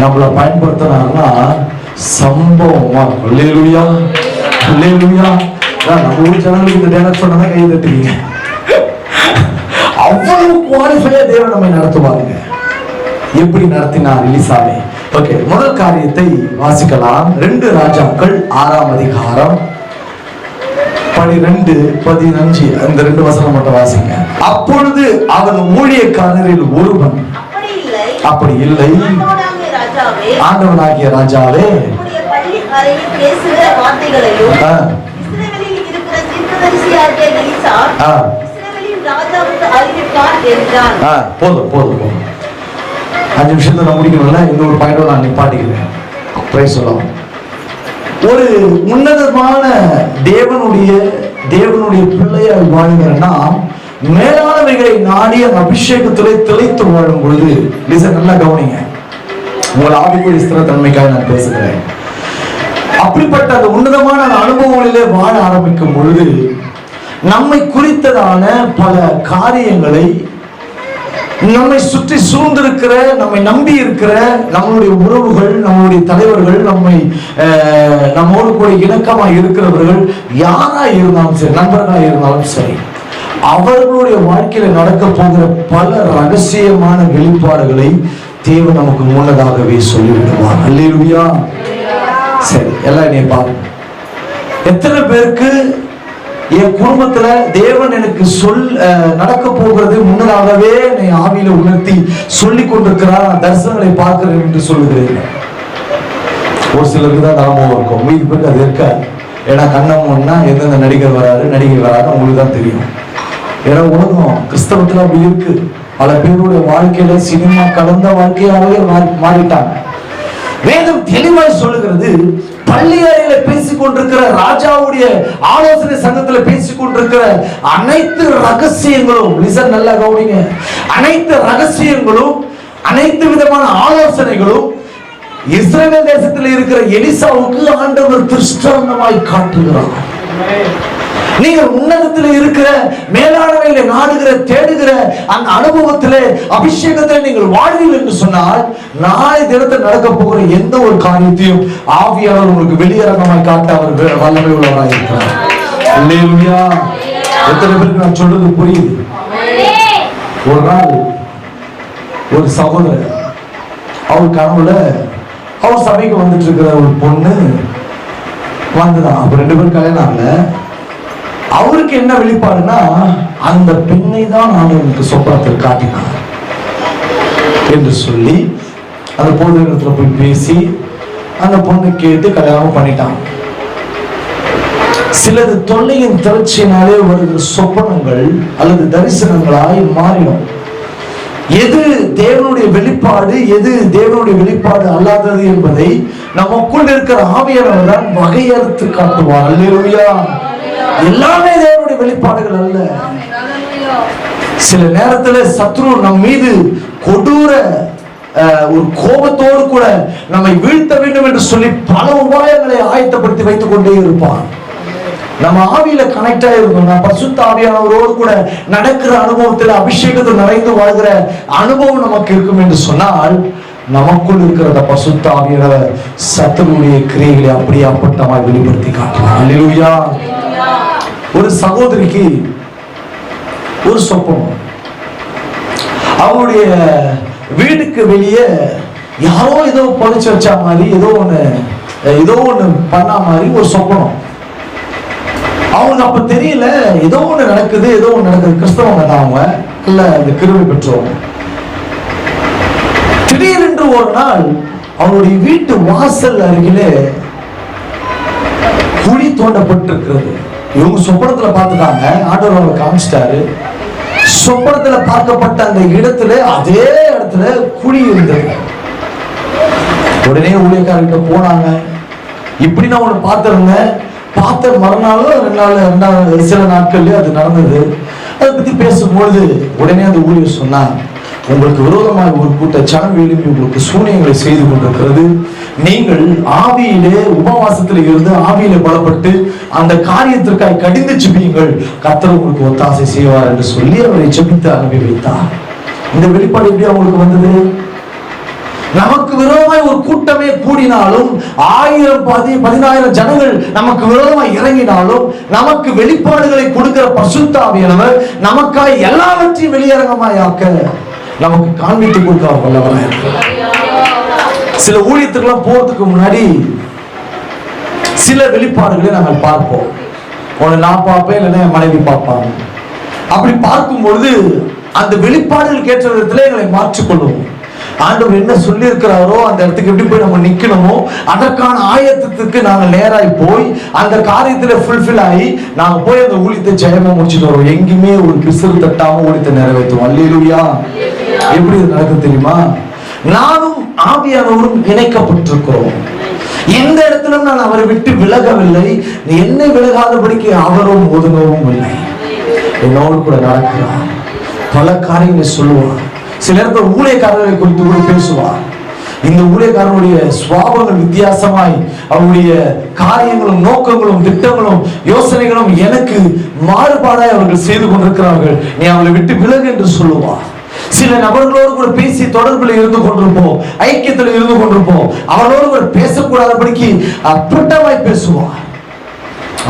நம்மளை பயன்படுத்தினார்னா சம்பவமா. அல்லேலூயா அல்லேலூயா. நம்ம ஊர் ஜனங்களுக்கு இந்த டேரக்ட் சொன்னா கை தட்டுவீங்க. அவ்வளவு குவாலிஃபையா தேவன் நம்மை நடத்துவாங்க. எப்படி நடத்தினார் எலிசாவை? ஓகே, முதல் காரியத்தை வாசிக்கலாம். 2 ராஜாக்கள் 6ஆம் அதிகாரம் 12, 15 அந்த 2 வசனம் மட்டும் வாசிங்க. அப்பொழுது அவன் ஊழியக்காரரில் ஒருவன், அப்படி இல்லை ஆண்டவனாகிய ராஜாவே, போதும் போதும் போதும். 5 நிமிஷத்துல நான் முடிக்கணும்ல, இந்த ஒரு பாயிண்ட் நான் நிப்பாட்டிக்கிறேன். பிரைஸ் சொல்லலாம். ஒரு உன்னதமான தேவனுடைய பிள்ளையாய் வாழ்கிறன்னா மேலானவைகளை நாடி அந்த அபிஷேகத்திலே திளைத்து வாழும் பொழுது, நல்லா கவனிங்க, உங்கள் ஆவிக்குரிய ஸ்திரத்தன்மைக்காக நான் பேசுகிறேன். அப்படிப்பட்ட அந்த உன்னதமான அனுபவங்களிலே வாழ ஆரம்பிக்கும் பொழுது நம்மை குறித்ததான பல காரியங்களை, நம்மை சுற்றி சூழ்ந்திருக்கிற, நம்மை நம்பி இருக்கிற நம்மளுடைய உறவுகள், நம்மளுடைய தலைவர்கள், நம்மோடு கூட இணக்கமாக இருக்கிறவர்கள் யாரா இருந்தாலும் சரி, நண்பர்களாக இருந்தாலும் சரி, அவர்களுடைய வாழ்க்கையில நடக்க போகிற பல ரகசியமான வெளிப்பாடுகளை தேவன் நமக்கு முன்னதாகவே சொல்லிவிடுவார். அல்லேலூயா. சரி, எல்லாம் என்னைய பாருங்க. எத்தனை பேருக்கு என் குடும்பத்துல தேவன் எனக்கு நடக்க போகிறது முன்னதாகவே என்னை ஆவியில உணர்த்தி சொல்லிக் கொண்டிருக்கிறார், நான் தரிசனங்களை பார்க்கிறேன் என்று சொல்லுகிறேன். ஒரு சிலருக்கு தான் அனுபவம் இருக்கும், மீதி பேருக்கு அது இருக்க. ஏன்னா கண்ணம்னா எந்தெந்த நடிகை வராரு உங்களுக்கு தான் தெரியும். ஏன்னா உலகம் கிறிஸ்தவத்துல அப்படி இருக்கு. பல பேருடைய வாழ்க்கையில சினிமா கலந்த வாழ்க்கையாகவே மாறிட்டாங்க. வேதம் தெளிவாய் சொல்லுகிறது, பள்ளி அறையில பேசிக் கொண்டிருக்கிற ராஜாவுடைய ஆலோசனை சங்கத்துல பேசிக் கொண்டிருக்கிற அனைத்து ரகசியங்களும், நல்லா கவனிங்க, அனைத்து ரகசியங்களும், அனைத்து விதமான ஆலோசனைகளும் இஸ்ரவேல் தேசத்தில் இருக்கிற எலிசாவுக்கு ஆண்டவர் திருஷ்டாந்தமாய் காட்டுகிறார். நீங்கள் உன்னதத்தில் இருக்கிற மேலானவைகளை நாடுகிற, தேடுகிற அந்த அனுபவத்திலே, அபிஷேகத்திலே நீங்கள் வாழ்வீர்கள் என்று சொன்னால், நாளை தினத்தில் நடக்க போகிற எந்த ஒரு காரியத்தையும் ஆவியானவர் உங்களுக்கு வெளியரங்கமாய் காட்ட அவர் வல்லமை உள்ளவராக இருக்கிறார். அல்லேலூயா. எத்தனை பேருக்கு நான் சொல்றது புரியுது? ஒரு நாள் ஒரு சகோதரர், அவர் கனவுல அவர் சபைக்கு வந்துட்டு இருக்கிற ஒரு பொண்ணு வந்துதான். அப்ப 2 பேரும் கல்யாணம் ஆகல. அவருக்கு என்ன வெளிப்பாடுன்னா, அந்த பெண்ணை தான் ஆண்டவருக்கு சொப்பனத்தில் காட்டினார் என்று சொல்லி அந்த பொண்ணு போய் பேசி அந்த பொண்ணு கேட்டு கல்யாணம் பண்ணிட்டாங்க. சிலது தொல்லையின் திரட்சியினாலே வருகிற சொப்பனங்கள் அல்லது தரிசனங்களாய் மாறிடும். எது தேவனுடைய வெளிப்பாடு, எது தேவனுடைய வெளிப்பாடு அல்லாதது என்பதை நமக்குள் இருக்கிற ஆவியானவர் தான் வகையறுத்து காட்டுவார். அல்லேலூயா. எல்லாமே தேவனுடைய வெளிப்பாடுகள் அல்ல. சில நேரத்துல சத்ரு நம் மீது கொடூர ஒரு கோபத்தோடு கூட நம்மை வீழ்த்த வேண்டும் என்று சொல்லி பல உபாயங்களை ஆயத்தப்படுத்தி வைத்துக் கொண்டே இருப்பான். நம்ம ஆவியில கனெக்ட் ஆயிருக்கோம். நான் பரிசுத்த ஆவியானவரோடு கூட நடக்கிற அனுபவத்தில் அபிஷேகத்தில் நிறைந்து வாழ்கிற அனுபவம் நமக்கு இருக்கும் என்று சொன்னால், நமக்குள் இருக்கிற பரிசுத்த ஆவியானவர் சத்துருடைய கிரியைகளை அப்படியே அப்பட்டமாய் வெளிப்படுத்தி காட்டுவார். அல்லேலூயா. ஒரு சகோதரிக்கு ஒரு சொப்பனம், அவருடைய வீட்டுக்கு வெளியே யாரோ ஏதோ பொழிச்சு வச்ச மாதிரி ஏதோ ஒண்ணு பண்ண மாதிரி ஒரு சொப்பனம். அவங்க அப்ப தெரியல, ஏதோ ஒண்ணு நடக்குது. கிறிஸ்தவங்க தான் அவங்க, இல்ல இந்த கிருபை பெற்றவங்க. திடீரென்று ஒரு நாள் அவருடைய வீட்டு வாசல் அருகிலே குழி தோண்டப்பட்டிருக்கிறது. இவங்க சொப்பனத்துல பார்த்துட்டாங்க, ஆண்டவர் அவரை காமிச்சிட்டாரு. சொப்பனத்துல பார்க்கப்பட்ட அந்த இடத்துல, அதே இடத்துல குழி இருந்தது. உடனே ஊழியக்காரர்கிட்ட போனாங்க. இப்படி நான் உன்னை பார்த்திருந்தேன், பார்த்த மறுநாளும் சில நாட்கள்லயே அது நடந்தது. அதை பத்தி பேசும்பொழுது உடனே அந்த ஊழியர் சொன்னார், உங்களுக்கு விரோதமாக ஒரு கூட்ட சனம் எழுப்பி உங்களுக்கு சூனியங்களை செய்து கொண்டிருக்கிறது. நீங்கள் ஆவியிலே உபவாசத்தில் இருந்து ஆவியிலே பலப்பட்டு அந்த காரியத்திற்காக கடிந்து செபியுங்கள், கர்த்தர் உங்களுக்கு ஒத்தாசை செய்வார் என்று சொல்லி அவரை செபித்து அனுப்பி வைத்தார். இந்த வெளிப்பாடு எப்படி அவங்களுக்கு வந்தது? நமக்கு விரோதமாய் ஒரு கூட்டமே கூடினாலும், 1000-10,000 ஜனங்கள் நமக்கு விரோதமாய் இறங்கினாலும், நமக்கு வெளிப்பாடுகளை கொடுக்கிற பரிசுத்த ஆவியானவர் நமக்காய் எல்லாவற்றையும் வெளியரங்கமாய் ஆக்க நமக்கு காண்பித்து கொடுக்க வல்லவராய் இருக்கிறார். சில ஊழியத்துக்கெல்லாம் போறதுக்கு முன்னாடி சில வெளிப்பாடுகளை நாங்கள் பார்ப்போம். ஒன்று நான் பார்ப்பேன், இல்லைன்னா என் மனைவி பார்ப்பாங்க. அப்படி பார்க்கும் பொழுது அந்த வெளிப்பாடுகள் கேட்ட விதத்துல எங்களை மாற்றிக்கொள்வோம். ஆண்டவர் என்ன சொல்லி இருக்கிறாரோ அந்த இடத்துக்கு எப்படி போய் நம்ம நிக்கணுமோ அதற்கான ஆயத்தத்துக்கு நாங்கள் நேராய் போய் அந்த காரியத்துல ஃபுல்ஃபில் ஆகி நாங்க போய் அந்த ஊழியத்தை ஜெயமா முடிச்சுட்டு வரோம். எங்கேயுமே ஒரு பிசுறு தட்டாம ஊழியத்தை நிறைவேற்றுவோம். அல்லேலூயா. எப்படி இது நடக்கும் தெரியுமா? நானும் ஆவியானவரும் இணைக்கப்பட்டிருக்கிறோம். எந்த இடத்திலும் நான் அவரை விட்டு விலகவில்லை, என்னை விலகாதபடிக்கு அவரும் ஒதுங்கவும் இல்லை. என்னோடு கூட நடக்கிறார், பல காரியங்களை சொல்லுவார். சில இடத்துல ஊழியக்காரர்களை குறித்து கூட பேசுவார். இந்த ஊழியக்காரனுடைய சுவாபங்கள் வித்தியாசமாய், அவருடைய காரியங்களும் நோக்கங்களும் திட்டங்களும் யோசனைகளும் எனக்கு மாறுபாடாய் அவர்கள் செய்து கொண்டிருக்கிறார்கள், நீ அவளை விட்டு விலகு என்று சொல்லுவார். சில நபர்களோடு கூட பேசி தொடர்பில் இருந்து கொண்டிருப்போம், ஐக்கியத்தில் இருந்து கொண்டிருப்போம், அவர்களோடு கூட பேசக்கூடாதபடிக்கு அப்பட்டமாய் பேசுவார்.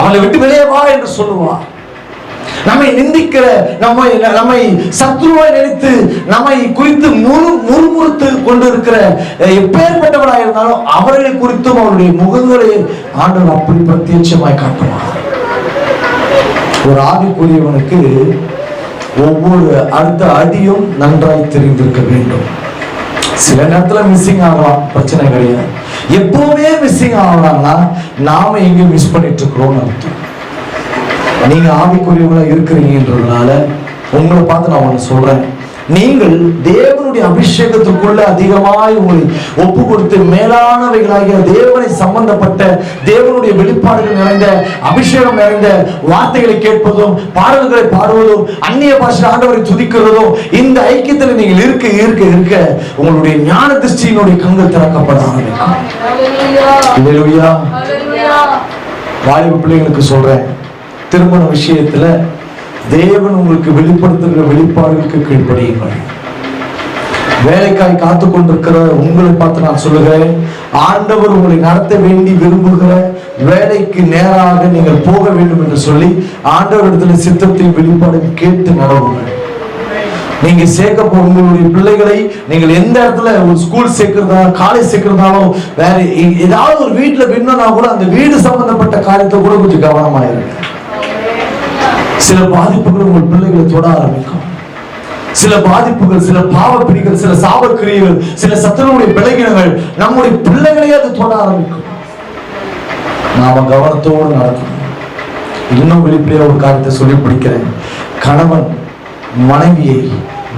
அவளை விட்டு வெளியே வா என்று சொல்லுவார். நம்மை நிந்திக்கிற, நம்மை சத்ருவாய் நினைத்து நம்மை குறித்து முறுமுறுத்து கொண்டிருக்கிற எப்பேற்பட்டவராக இருந்தாலும் அவர்களை குறித்தும் அவருடைய முகங்களை ஆண்டவர் அப்படி பிரத்யட்சமாய் காட்டுவார். ஒரு ஆவிக்குரியவனுக்கு ஒவ்வொரு அடுத்த அடியும் நன்றாய் தெரிந்திருக்க வேண்டும். சில நேரத்துல மிஸ்ஸிங் ஆகலாம், பிரச்சனை கிடையாது. எப்பவுமே மிஸ்ஸிங் ஆகலாம்னா நாம எங்க மிஸ் பண்ணிட்டு இருக்கிறோம் அர்த்தம். நீங்க ஆவிக்குரியவங்களா இருக்கிறீங்கன்றதுனால உங்களை பார்த்து நான் ஒண்ணு சொல்றேன், நீங்கள் தேவனுடைய அபிஷேகத்துக்குள்ள அதிகமாய் உங்களை ஒப்பு கொடுத்து மேலானவைகளாகிய தேவனை சம்பந்தப்பட்ட தேவனுடைய வெளிப்பாடுகள் நிறைந்த அபிஷேகம் நிறைந்த வார்த்தைகளை கேட்பதும் பாடல்களை பாடுவதும் அந்நிய பாஷை ஆண்டவரை துதிக்கிறதும், இந்த ஐக்கியத்தில் நீங்கள் இருக்க இருக்க இருக்க உங்களுடைய ஞான திருஷ்டியினுடைய கண்கள் திறக்கப்பட ஆரம்பிக்கும். வாலிப பிள்ளைகளுக்கு சொல்றேன், திருமண விஷயத்துல தேவன் உங்களுக்கு வெளிப்படுத்துகிற வெளிப்பாடுகளுக்கு கீழ்ப்படியுங்கள். வேலைக்காய் காத்து கொண்டிருக்கிற உங்களை பார்த்து நான் சொல்லுகிறேன், ஆண்டவர் உங்களை நடத்த வேண்டி விரும்புகிற வேலைக்கு நேராக நீங்கள் போக வேண்டும் என்று சொல்லி ஆண்டவரிடத்தில் சித்தத்தை வெளிப்பாடு கேட்டு நடவுங்கள். நீங்க சேர்க்க உங்களுடைய பிள்ளைகளை நீங்கள் எந்த இடத்துல ஒரு ஸ்கூல் சேர்க்கிறதா, காலேஜ் சேர்க்கிறதாலும், வேற ஏதாவது ஒரு வீட்டுல விண்ணா கூட அந்த வீடு சம்பந்தப்பட்ட காரியத்தை கூட கொஞ்சம் கவனமாயிருங்க. சில பாதிப்புகள் உங்கள் பிள்ளைகளை தொட ஆரம்பிக்கும். சில பாதிப்புகள், சில பாவப்பிடிகள், சில சாபக்கிரியைகள், சில சத்துருடைய விலகினங்கள் நம்முடைய பிள்ளைகளையே அது தொட ஆரம்பிக்கும். நாம கவனத்தோடு நடக்கணும். இன்னும் வெளிப்படையா ஒரு காரியத்தை சொல்லி பிடிக்கிறேன். கணவன் மனைவியை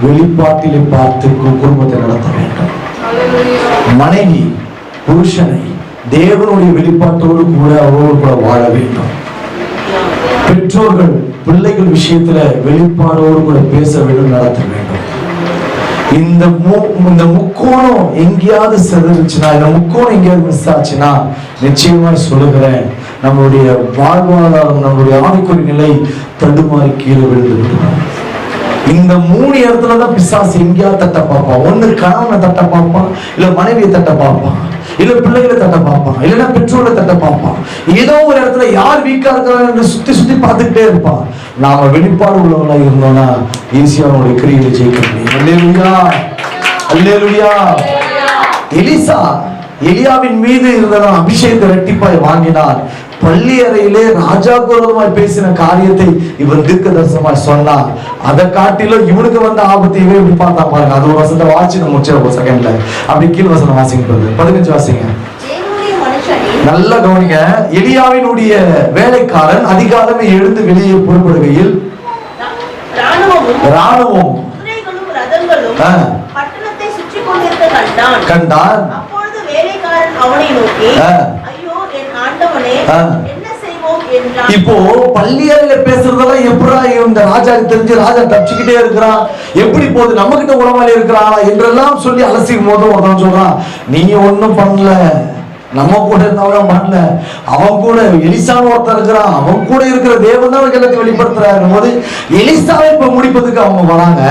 வெளிப்பாட்டிலே பார்த்து குடும்பத்தை நடத்த வேண்டும். மனைவி புருஷனை தேவனுடைய வெளிப்பாட்டோடு கூட அவரோடு கூட வாழ வேண்டும். பெற்றோர்கள் பிள்ளைகள் விஷயத்துல வெளிப்பாடோடு கூட பேச வேண்டும், நடத்த வேண்டும். இந்த முக்கோணம் எங்கேயாவது செதறிச்சுன்னா, இந்த முக்கோணம் எங்கேயாவது மிஸ் ஆச்சுன்னா, நிச்சயமா சொல்லுகிறேன், நம்மளுடைய வாழ்வாதாரம், நம்மளுடைய ஆவிக்குரிய நிலை தடுமாறி கீழே விழுந்து விடுவோம். இந்த 3 இடத்துலதான் பிசாசு எங்கேயாவது தட்ட பார்ப்பான். ஒண்ணு கணவனை தட்ட பார்ப்பான், இல்ல மனைவியை தட்ட பார்ப்பான், இல்ல பிள்ளைகளை தட்ட பார்ப்பான், இல்லைன்னா பெற்றோரை தட்ட பார்ப்பான். ஏதோ ஒரு இடத்துல யார் வீக்கா இருக்கிறாங்க சுத்தி சுத்தி பார்த்துக்கிட்டே இருப்பான். நாம வெளிப்பாடு உள்ளவங்களா இருந்தோம்னா ஈஸியா அவனுடைய கிரியை ஜெயிக்க முடியும். அல்லேலூயா, அல்லேலூயா. எலிசா எலியாவின் மீது இருந்த அபிஷேகத்தை இரட்டிப்பாய் வாங்கினார். பள்ளி அறையிலே ராஜாபூர்வமாய் பேசின காரியத்தை இவன் தீர்க்கதரிசனமாய் சொன்னார். அதை காட்டிலும் இவனுக்கு வந்த ஆபத்தை இவன் எப்படி பார்த்தா பாருங்க. அது ஒரு வசனத்தை வாசி நம்ம முடிச்சிருப்போம் செகண்ட்ல. அப்படி கீழ் வசனம் வாசிக்கிறது 15 வாசிங்க. நல்ல கவனிங்க. எலியாவினுடைய வேலைக்காரன் அதிகாலமே எழுந்து வெளியே புறப்படுகையில் ராணுவம் பட்டணத்தை சுற்றி கொண்டிருக்க கண்டான். அப்பொழுது வேலைக்காரன் அவனை நோக்கி, ஐயோ என் ஆண்டவனே, என்ன செய்வோம் என்றான். இப்போ பள்ளியறையில பேசுறதெல்லாம் எப்படா இந்த ராஜாக்கு தெரிஞ்சு ராஜா தப்பிச்சுக்கிட்டே இருக்கிறான், எப்படி போகுது, நம்ம கிட்ட உளவாளி இருக்கிறானா என்றெல்லாம் சொல்லி அலசிக்கும் போது ஒருத்தன் சொல்றான், நீங்க ஒண்ணும் பண்ணல, நம்ம கூட இருந்தவன் பண்ணல, அவன் கூட எலிசான்னு ஒருத்தர் இருக்கிறான், அவன் கூட இருக்கிற தேவன் தான் எல்லாத்தையும் வெளிப்படுத்துறாரு போது எலிசாவை இப்ப முடிப்பதுக்கு அவங்க வராங்க.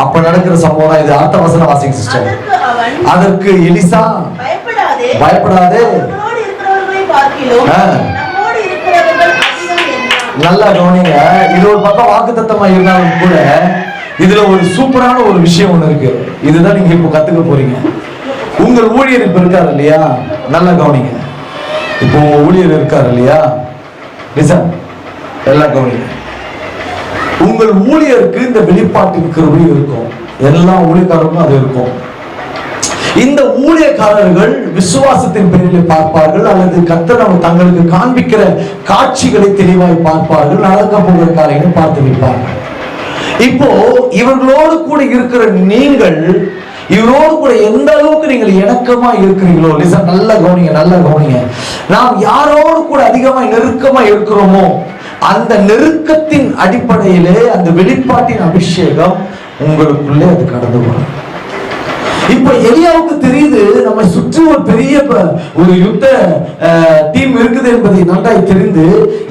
அப்ப நடக்கிற சம்பவம் தான் இது. அடுத்த வசனம் வாசிங்க சிஸ்டர். அதற்கு எலிசா, பயப்படாதே, நல்லா கவனிங்க. இது ஒரு பக்கம் வாக்குத்தத்தமா இருந்தாலும் கூட இதுல ஒரு சூப்பரான ஒரு விஷயம் ஒண்ணு இருக்கு. இதுதான் நீங்க இப்ப கத்துக்க போறீங்க. உங்கள் ஊழியர் இப்ப இருக்காரு இல்லையா, நல்லா கவனிங்க. இப்போ உங்க ஊழியர் இருக்காரு இல்லையா, எல்லாம் கவனிங்க. உங்கள் ஊழியருக்கு இந்த வெளிப்பாட்டின் கிருபை இருக்கும். எல்லா ஊழியக்காரருக்கும் அது இருக்கும். இந்த ஊழியக்காரர்கள் விசுவாசத்தின் பேரில் பார்ப்பார்கள், அல்லது கர்த்தர் தங்களுக்கு காண்பிக்கிற காட்சிகளை தெளிவாய் பார்ப்பார்கள், நடக்க போகிற காரியங்களை பார்த்து வைப்பார்கள். இப்போ இவர்களோடு கூட இருக்கிற நீங்கள், இவரோடு கூட எந்த அளவுக்கு நீங்கள் இணக்கமா இருக்கிறீங்களோ, நல்ல கவனிங்க, நல்ல கவனிங்க. நாம் யாரோடு கூட அதிகமா நெருக்கமா இருக்கிறோமோ அந்த நெருக்கத்தின் அடிப்படையிலே அந்த வெளிப்பாட்டின் அபிஷேகம் உங்களுக்குள்ளே அது கடந்து வரும். இப்ப எலியாவுக்கு தெரியுது, நம்ம சுற்றி ஒரு பெரிய ஒரு யுத்த டீம் இருக்குது என்பதை நன்றாய் தெரிந்து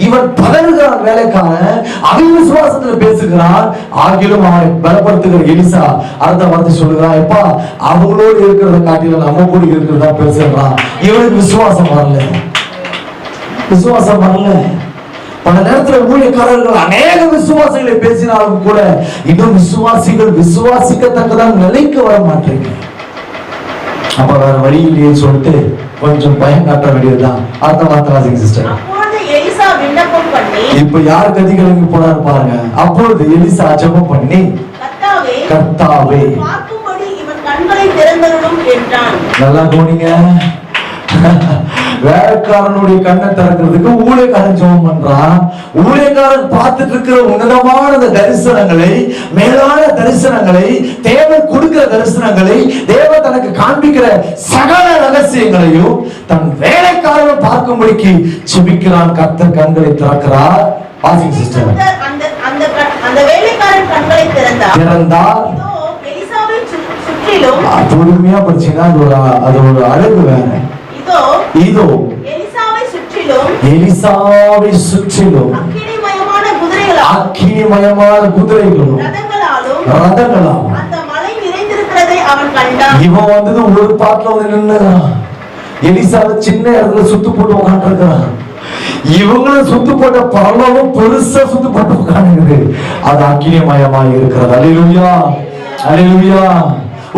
இவன் பதறுகிறான். வேலைக்காரன் அவிசுவாசத்துல பேசுகிறான். ஆகிலும் அவனை பலப்படுத்துகிற எலிசா அடுத்த வார்த்தை சொல்லுகிறான், எப்பா அவங்களோடு இருக்கிறத காட்டில நம்ம கூட இருக்கிறதா பேசுறான். இவனுக்கு விசுவாசம் வரல, விசுவாசம் வரல. பல நேரத்தில் ஊழியக்காரர்கள் அநேக விசுவாசிகளை பேசினாலும் கூட இன்னும் விசுவாசிகள் விசுவாசிக்கத்தக்கதான் நிலைக்கு வர மாட்டேங்க. அப்ப வேற வழி இல்லையே சொல்லிட்டு கொஞ்சம் பயம் காட்ட வேண்டியதுதான். அடுத்த வார்த்தை வாசிங்க சிஸ்டர். இப்ப யார் கதிகளுக்கு போனாரு பாருங்க. அப்பொழுது எலிசா ஜெபம் பண்ணி, கர்த்தாவே நல்லா கவனிங்க. வேலைக்காரனுடைய கண்ணை திறக்கிறதுக்கு ஊழியக்காரன் ஜெபம் பண்றான். ஊழியக்காரன் பார்த்துட்டு இருக்கிற உன்னதமான தரிசனங்களை, மேலான தரிசனங்களை, தேவன் கொடுக்கிற தரிசனங்களை, தேவன் தனக்கு காண்பிக்கிற சகல ரகசியங்களையும் தன் வேலைக்காரன் பார்க்கும்படிக்கு செபிக்கிறான். கர்த்தர் கண்களை திறக்கிறார். வாசிங்க சிஸ்டர். அந்த வேலைக்காரன் கண்களை திறந்தார். பொறுமையா படிச்சீங்கன்னா அது ஒரு அழகு வேற. இதோ எலிசாவை சுற்றிலும் அக்கினிமயமான குதிரைகளும் ரதங்களாலும் இவன் வந்தது ஒரு பாட்டுல வந்து நின்னுறான். எலிசாவை சின்ன இடத்துல சுத்து போட்டு உட்காந்துருக்கான். இவங்களும் சுத்து போட்ட பரலோகம் பெருசா சுத்து போட்டு உட்காந்துருக்குது. அது அக்கினிமயமா இருக்கிறது. அல்லேலூயா, அல்லேலூயா.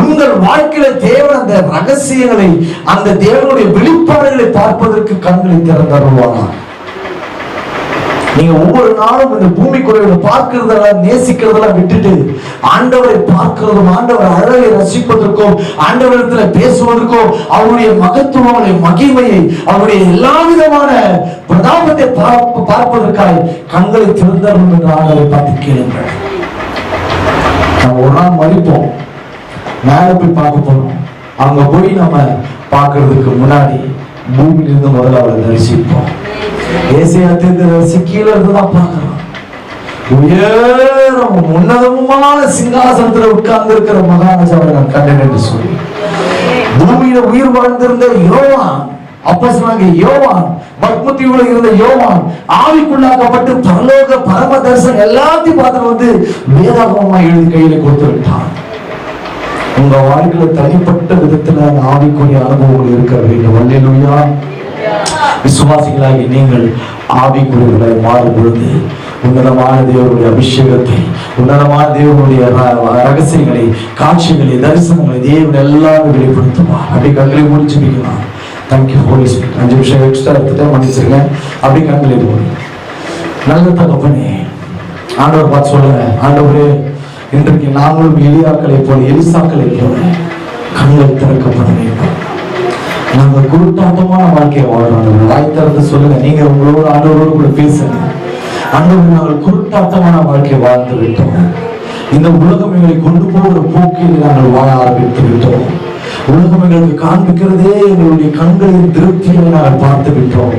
உங்கள் வாழ்க்கையில தேவன் அந்த ரகசியங்களை, அந்த தேவனுடைய வெளிப்பாடுகளை பார்ப்பதற்கு கண்களை திறந்தருவானா. நீங்க ஒவ்வொரு நாளும் இந்த பூமி குறைகளை பார்க்கிறதெல்லாம் நேசிக்கிறதெல்லாம் விட்டுட்டு ஆண்டவரை பார்க்கிறதும், ஆண்டவர் அழகை ரசிப்பதற்கும், ஆண்டவரத்துல பேசுவதற்கும், அவருடைய மகத்துவம், மகிமையை, அவருடைய எல்லா விதமான பிரதாபத்தை பார்ப்பதற்காக கண்களை திறந்தரும் என்று ஆண்டவரை பார்த்து கேளுங்கள். நம்ம ஒரு நாள் மறிப்போம், மேல போய் பார்க்க போறோம். அங்க போய் நம்ம பார்க்கறதுக்கு முன்னாடி பூமியிலிருந்து முதல்ல அவரை தரிசிப்போம். ஏசாயா தீர்க்கதரிசி கீழே இருந்துதான் பார்க்கிறோம். உயரம் உன்னதமான சிங்காசனத்துல உட்கார்ந்து இருக்கிற மகாராஜாவை நான் கண்டேன் என்று சொல்லி பூமியில உயிர் வாழ்ந்திருந்த யோவான், அப்போஸ்தலனாகிய யோவான், பத்மத்தியுள்ள இருந்த யோவான் ஆவிக்குள்ளாக்கப்பட்டு பரலோக பரம தரிசனம் எல்லாத்தையும் பார்த்து வேதாகமமா எழுதி கையில கொடுத்து விட்டான். உங்க வாழ்க்கையில தனிப்பட்ட விதத்துல ஆவிக்குரிய அனுபவங்கள் இருக்க வேண்டும். அல்லேலூயா. விசுவாசிகளாகி நீங்கள் ஆவிக்குரியவர்களை மாறும் பொழுது உன்னதமான தேவனுடைய அபிஷேகத்தை, உன்னதமான தேவனுடைய ரகசியங்களை, காட்சிகளை, தரிசனங்களை தேவன் எல்லாரும் வெளிப்படுத்துவார். அப்படி கண்களை முடிச்சுக்கலாம். Thank you Holi spirit. 5 நிமிஷம் எக்ஸ்ட்ரா எடுத்துட்டு மன்னிச்சிருக்கேன். அப்படி கண்களை மூடி. நல்ல தகப்பனே, ஆண்டவர் பார்த்து சொல்லுங்க, ஆண்டவரே இன்றைக்கு நாங்களும் எலியாக்களை போல, எலிசாக்களை போல கண்கள் திறக்கப்பட வேண்டும். நாங்க குருட்டாட்டமான வாழ்க்கையை வாழ்றோம். வாய் திறந்து சொல்லுங்க, நீங்க உங்களோட ஆண்டவரோடு கூட பேசுங்க. ஆண்டவர், நாங்கள் குருட்டாட்டமான வாழ்க்கையை வாழ்ந்து விட்டோம். இந்த உலகம் எங்களை கொண்டு போகிற போக்கில் நாங்கள் வாழ ஆரம்பித்து விட்டோம். உலகம் எங்களுக்கு காண்பிக்கிறதே எங்களுடைய கண்களின் திருப்தியை நாங்கள் பார்த்து விட்டோம்.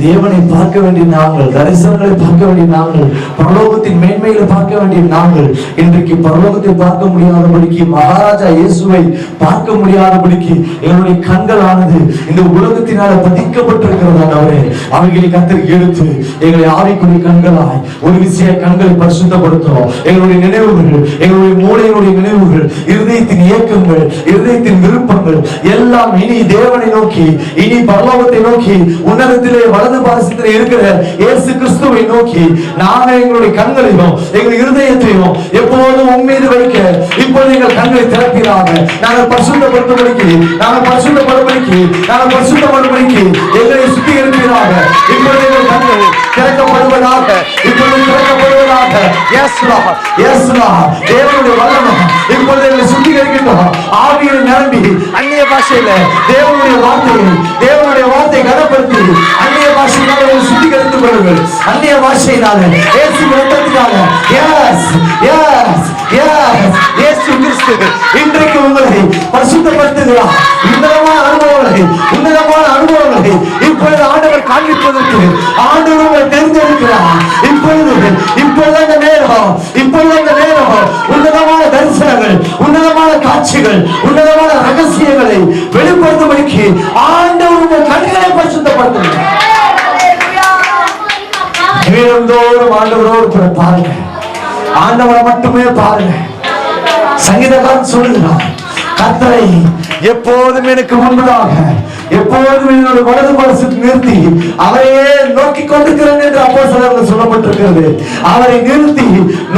தேவனை பார்க்க வேண்டிய நாங்கள், தரிசனங்களை பார்க்க வேண்டிய நாங்கள், பரலோகத்தின் மேன்மைகளை பார்க்க வேண்டிய நாங்கள் இன்றைக்கு பரலோகத்தை பார்க்க முடியாதபடிக்கு, மகாராஜா இயேசுவை பார்க்க முடியாதபடிக்கு எங்களுடைய கண்களானது இந்த உலகத்தினால பதிக்கப்பட்டிருக்கிறதானவரே, அவைகளை கர்த்தர் எடுத்து எங்களை ஆவிக்குரிய கண்களாய் ஒரு விஷய கண்களை பரிசுத்தப்படுத்தும். எங்களுடைய நினைவுகள், எங்களுடைய மூளையினுடைய நினைவுகள், இருதயத்தின் இயக்கங்கள், இருதயத்தின் விருப்பங்கள் எல்லாம் இனி தேவனை நோக்கி, இனி பரலோகத்தை நோக்கி, உன்னதத்திலே வலது பாரசத்திலே இருக்கிற இயேசு கிறிஸ்துவை நோக்கி நாங்கள் எங்களுடைய கண்களையும் எங்கள் இருதயத்தையும் எப்போதும் உம்மீது வைக்க இப்பொழுது எங்கள் கண்களை திறக்கிறாங்க. நாங்கள் பரிசுத்தப்படும்படிக்கு, நாங்கள் பரிசுத்தப்படும்படிக்கு, நாங்கள் பரிசுத்தப்படும்படிக்கு எங்களை சுத்திகரிக்கிறாங்க. இப்பொழுது எங்கள் கண்கள் திறக்கப்படுவதாக, இப்பொழுது திறக்கப்படுவதாக. Yes Lord, yes Lord. தேவனுடைய வல்லமை இப்பொழுது எங்களை சுத்திகரிக்கின்றோம். ஆவியில் நிரம்பி அந்நிய பாஷையில தேவனுடைய வார்த்தையை கனப்படுத்தி அந்நிய பாஷையினால சுத்திகரித்துக் கொள்ளுங்கள். அந்நிய பாஷையினால இயேசு ரத்தத்தினால. எஸ் எஸ் எஸ் இயேசு கிறிஸ்து இன்றைக்கு உங்களை பரிசுத்தப்படுத்துகிறார். உன்னதமான அனுபவங்களை இப்பொழுது ஆண்டவர் காண்பிப்பதற்கு ஆண்டவர் உங்களை தெரிந்தெடுக்கிறார். இப்பொழுது அந்த நேரம் உன்னதமான தரிசனங்கள், உன்னதமான காட்சிகள், உன்னதமான ரகசியங்களை வெளிப்படுத்தும்படிக்கு ஆண்டவர் உங்கள் கண்களை பரிசுத்தப்படுத்துகிறார். வீரந்தோறும் ஆண்டவரோடு பாருங்க, ஆண்டவரை மட்டுமே பாருங்க. சங்கீதக்காரன் சொல்லுகிறார், கர்த்தரை எப்போதும் எனக்கு முன்பதாக, எப்போதும் என்னோட வலது பாரசத்தில் நிறுத்தி அவரையே நோக்கி கொண்டிருக்கிறேன் என்று அப்போஸ்தலர்கள் சொல்லப்பட்டிருக்கிறது. அவரை நிறுத்தி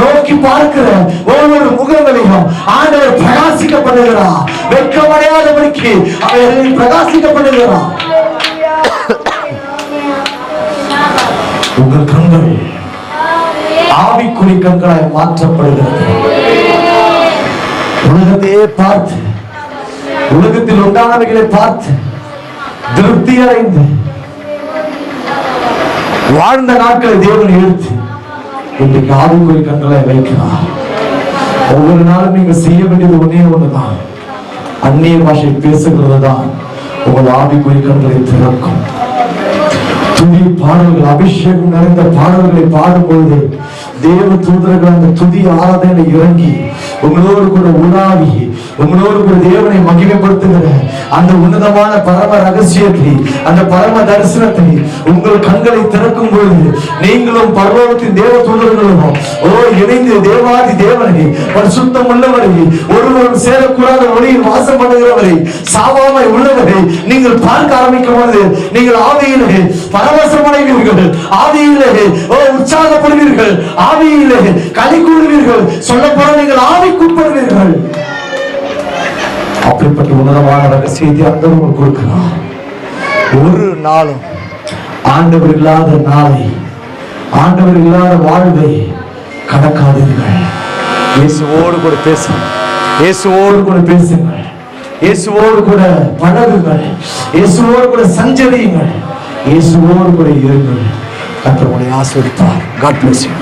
நோக்கி பார்க்கிற ஒவ்வொரு முகங்களையும் ஆண்டவர் பிரகாசிக்கப்படுகிறார். வெட்கமடையாதபடிக்கு அவரை பிரகாசிக்கப்படுகிறார். உங்கள் கண்கள் ஆவிக்குரிய கண்களாய் மாற்றப்படுகிறது. உலகத்தையே பார்த்து, உலகத்தில் உண்டானவைகளை பார்த்து திருப்தி அடைந்து வாழ்ந்த நாட்களை தேவன் எடுத்து இன்றைக்கு ஆவிக்குரிய கண்களை வைக்கிறார். ஒவ்வொரு நாளும் நீங்க செய்ய வேண்டியது ஒண்ணுதான், அந்நிய பாஷை பேசுகிறது தான் உங்கள் ஆவிக்குரிய கண்களை திறக்கும். துதி பாடல்கள், அபிஷேகம் நிறைந்த பாடல்களை பாடும்பொழுது தேவ தூதர்கள் அந்த துதி ஆராதனை இறங்கி உங்களோடு கூட உலாவி உங்களோடு கூட தேவனை மகிமைப்படுத்துகிற அந்த உன்னதமான பரம ரகசியத்தை, அந்த பரம தரிசனத்தை உங்கள் கண்களை திறக்கும் பொழுது நீங்களும் பரலோகத்தின் தேவ தூதர்களும் இணைந்து தேவாதி தேவனை, பரிசுத்தம் உள்ளவரை, ஒருவரும் சேரக்கூடாத ஒளியில் வாசம் பண்ணுகிறவரை, சாவாமை உள்ளவரை நீங்கள் பார்க்க ஆரம்பிக்கும் பொழுது நீங்கள் ஆவியிலே பரவசமடைவீர்கள், ஆவியிலே உற்சாகப்படுவீர்கள், ஆவியிலே களி கூறுவீர்கள். சொல்ல போற நீங்கள் ஆவிக்குட்படுவீர்கள். அப்படிப்பட்ட உன்னதமான ரகசியத்தை ஆண்டவர் உங்களுக்கு கொடுக்கிறார். ஒரு நாளும் ஆண்டவர் இல்லாத நாளை, ஆண்டவர் இல்லாத வாழ்வை கடக்காதீர்கள். இயேசுவோடு கூட பேசுங்கள், இயேசுவோடு கூட பேசுங்கள், இயேசுவோடு கூட பழகுங்கள், இயேசுவோடு கூட சஞ்சரியுங்கள், இயேசுவோடு கூட இருங்கள். கர்த்தர் உங்களை ஆசீர்வதிப்பார். God bless you.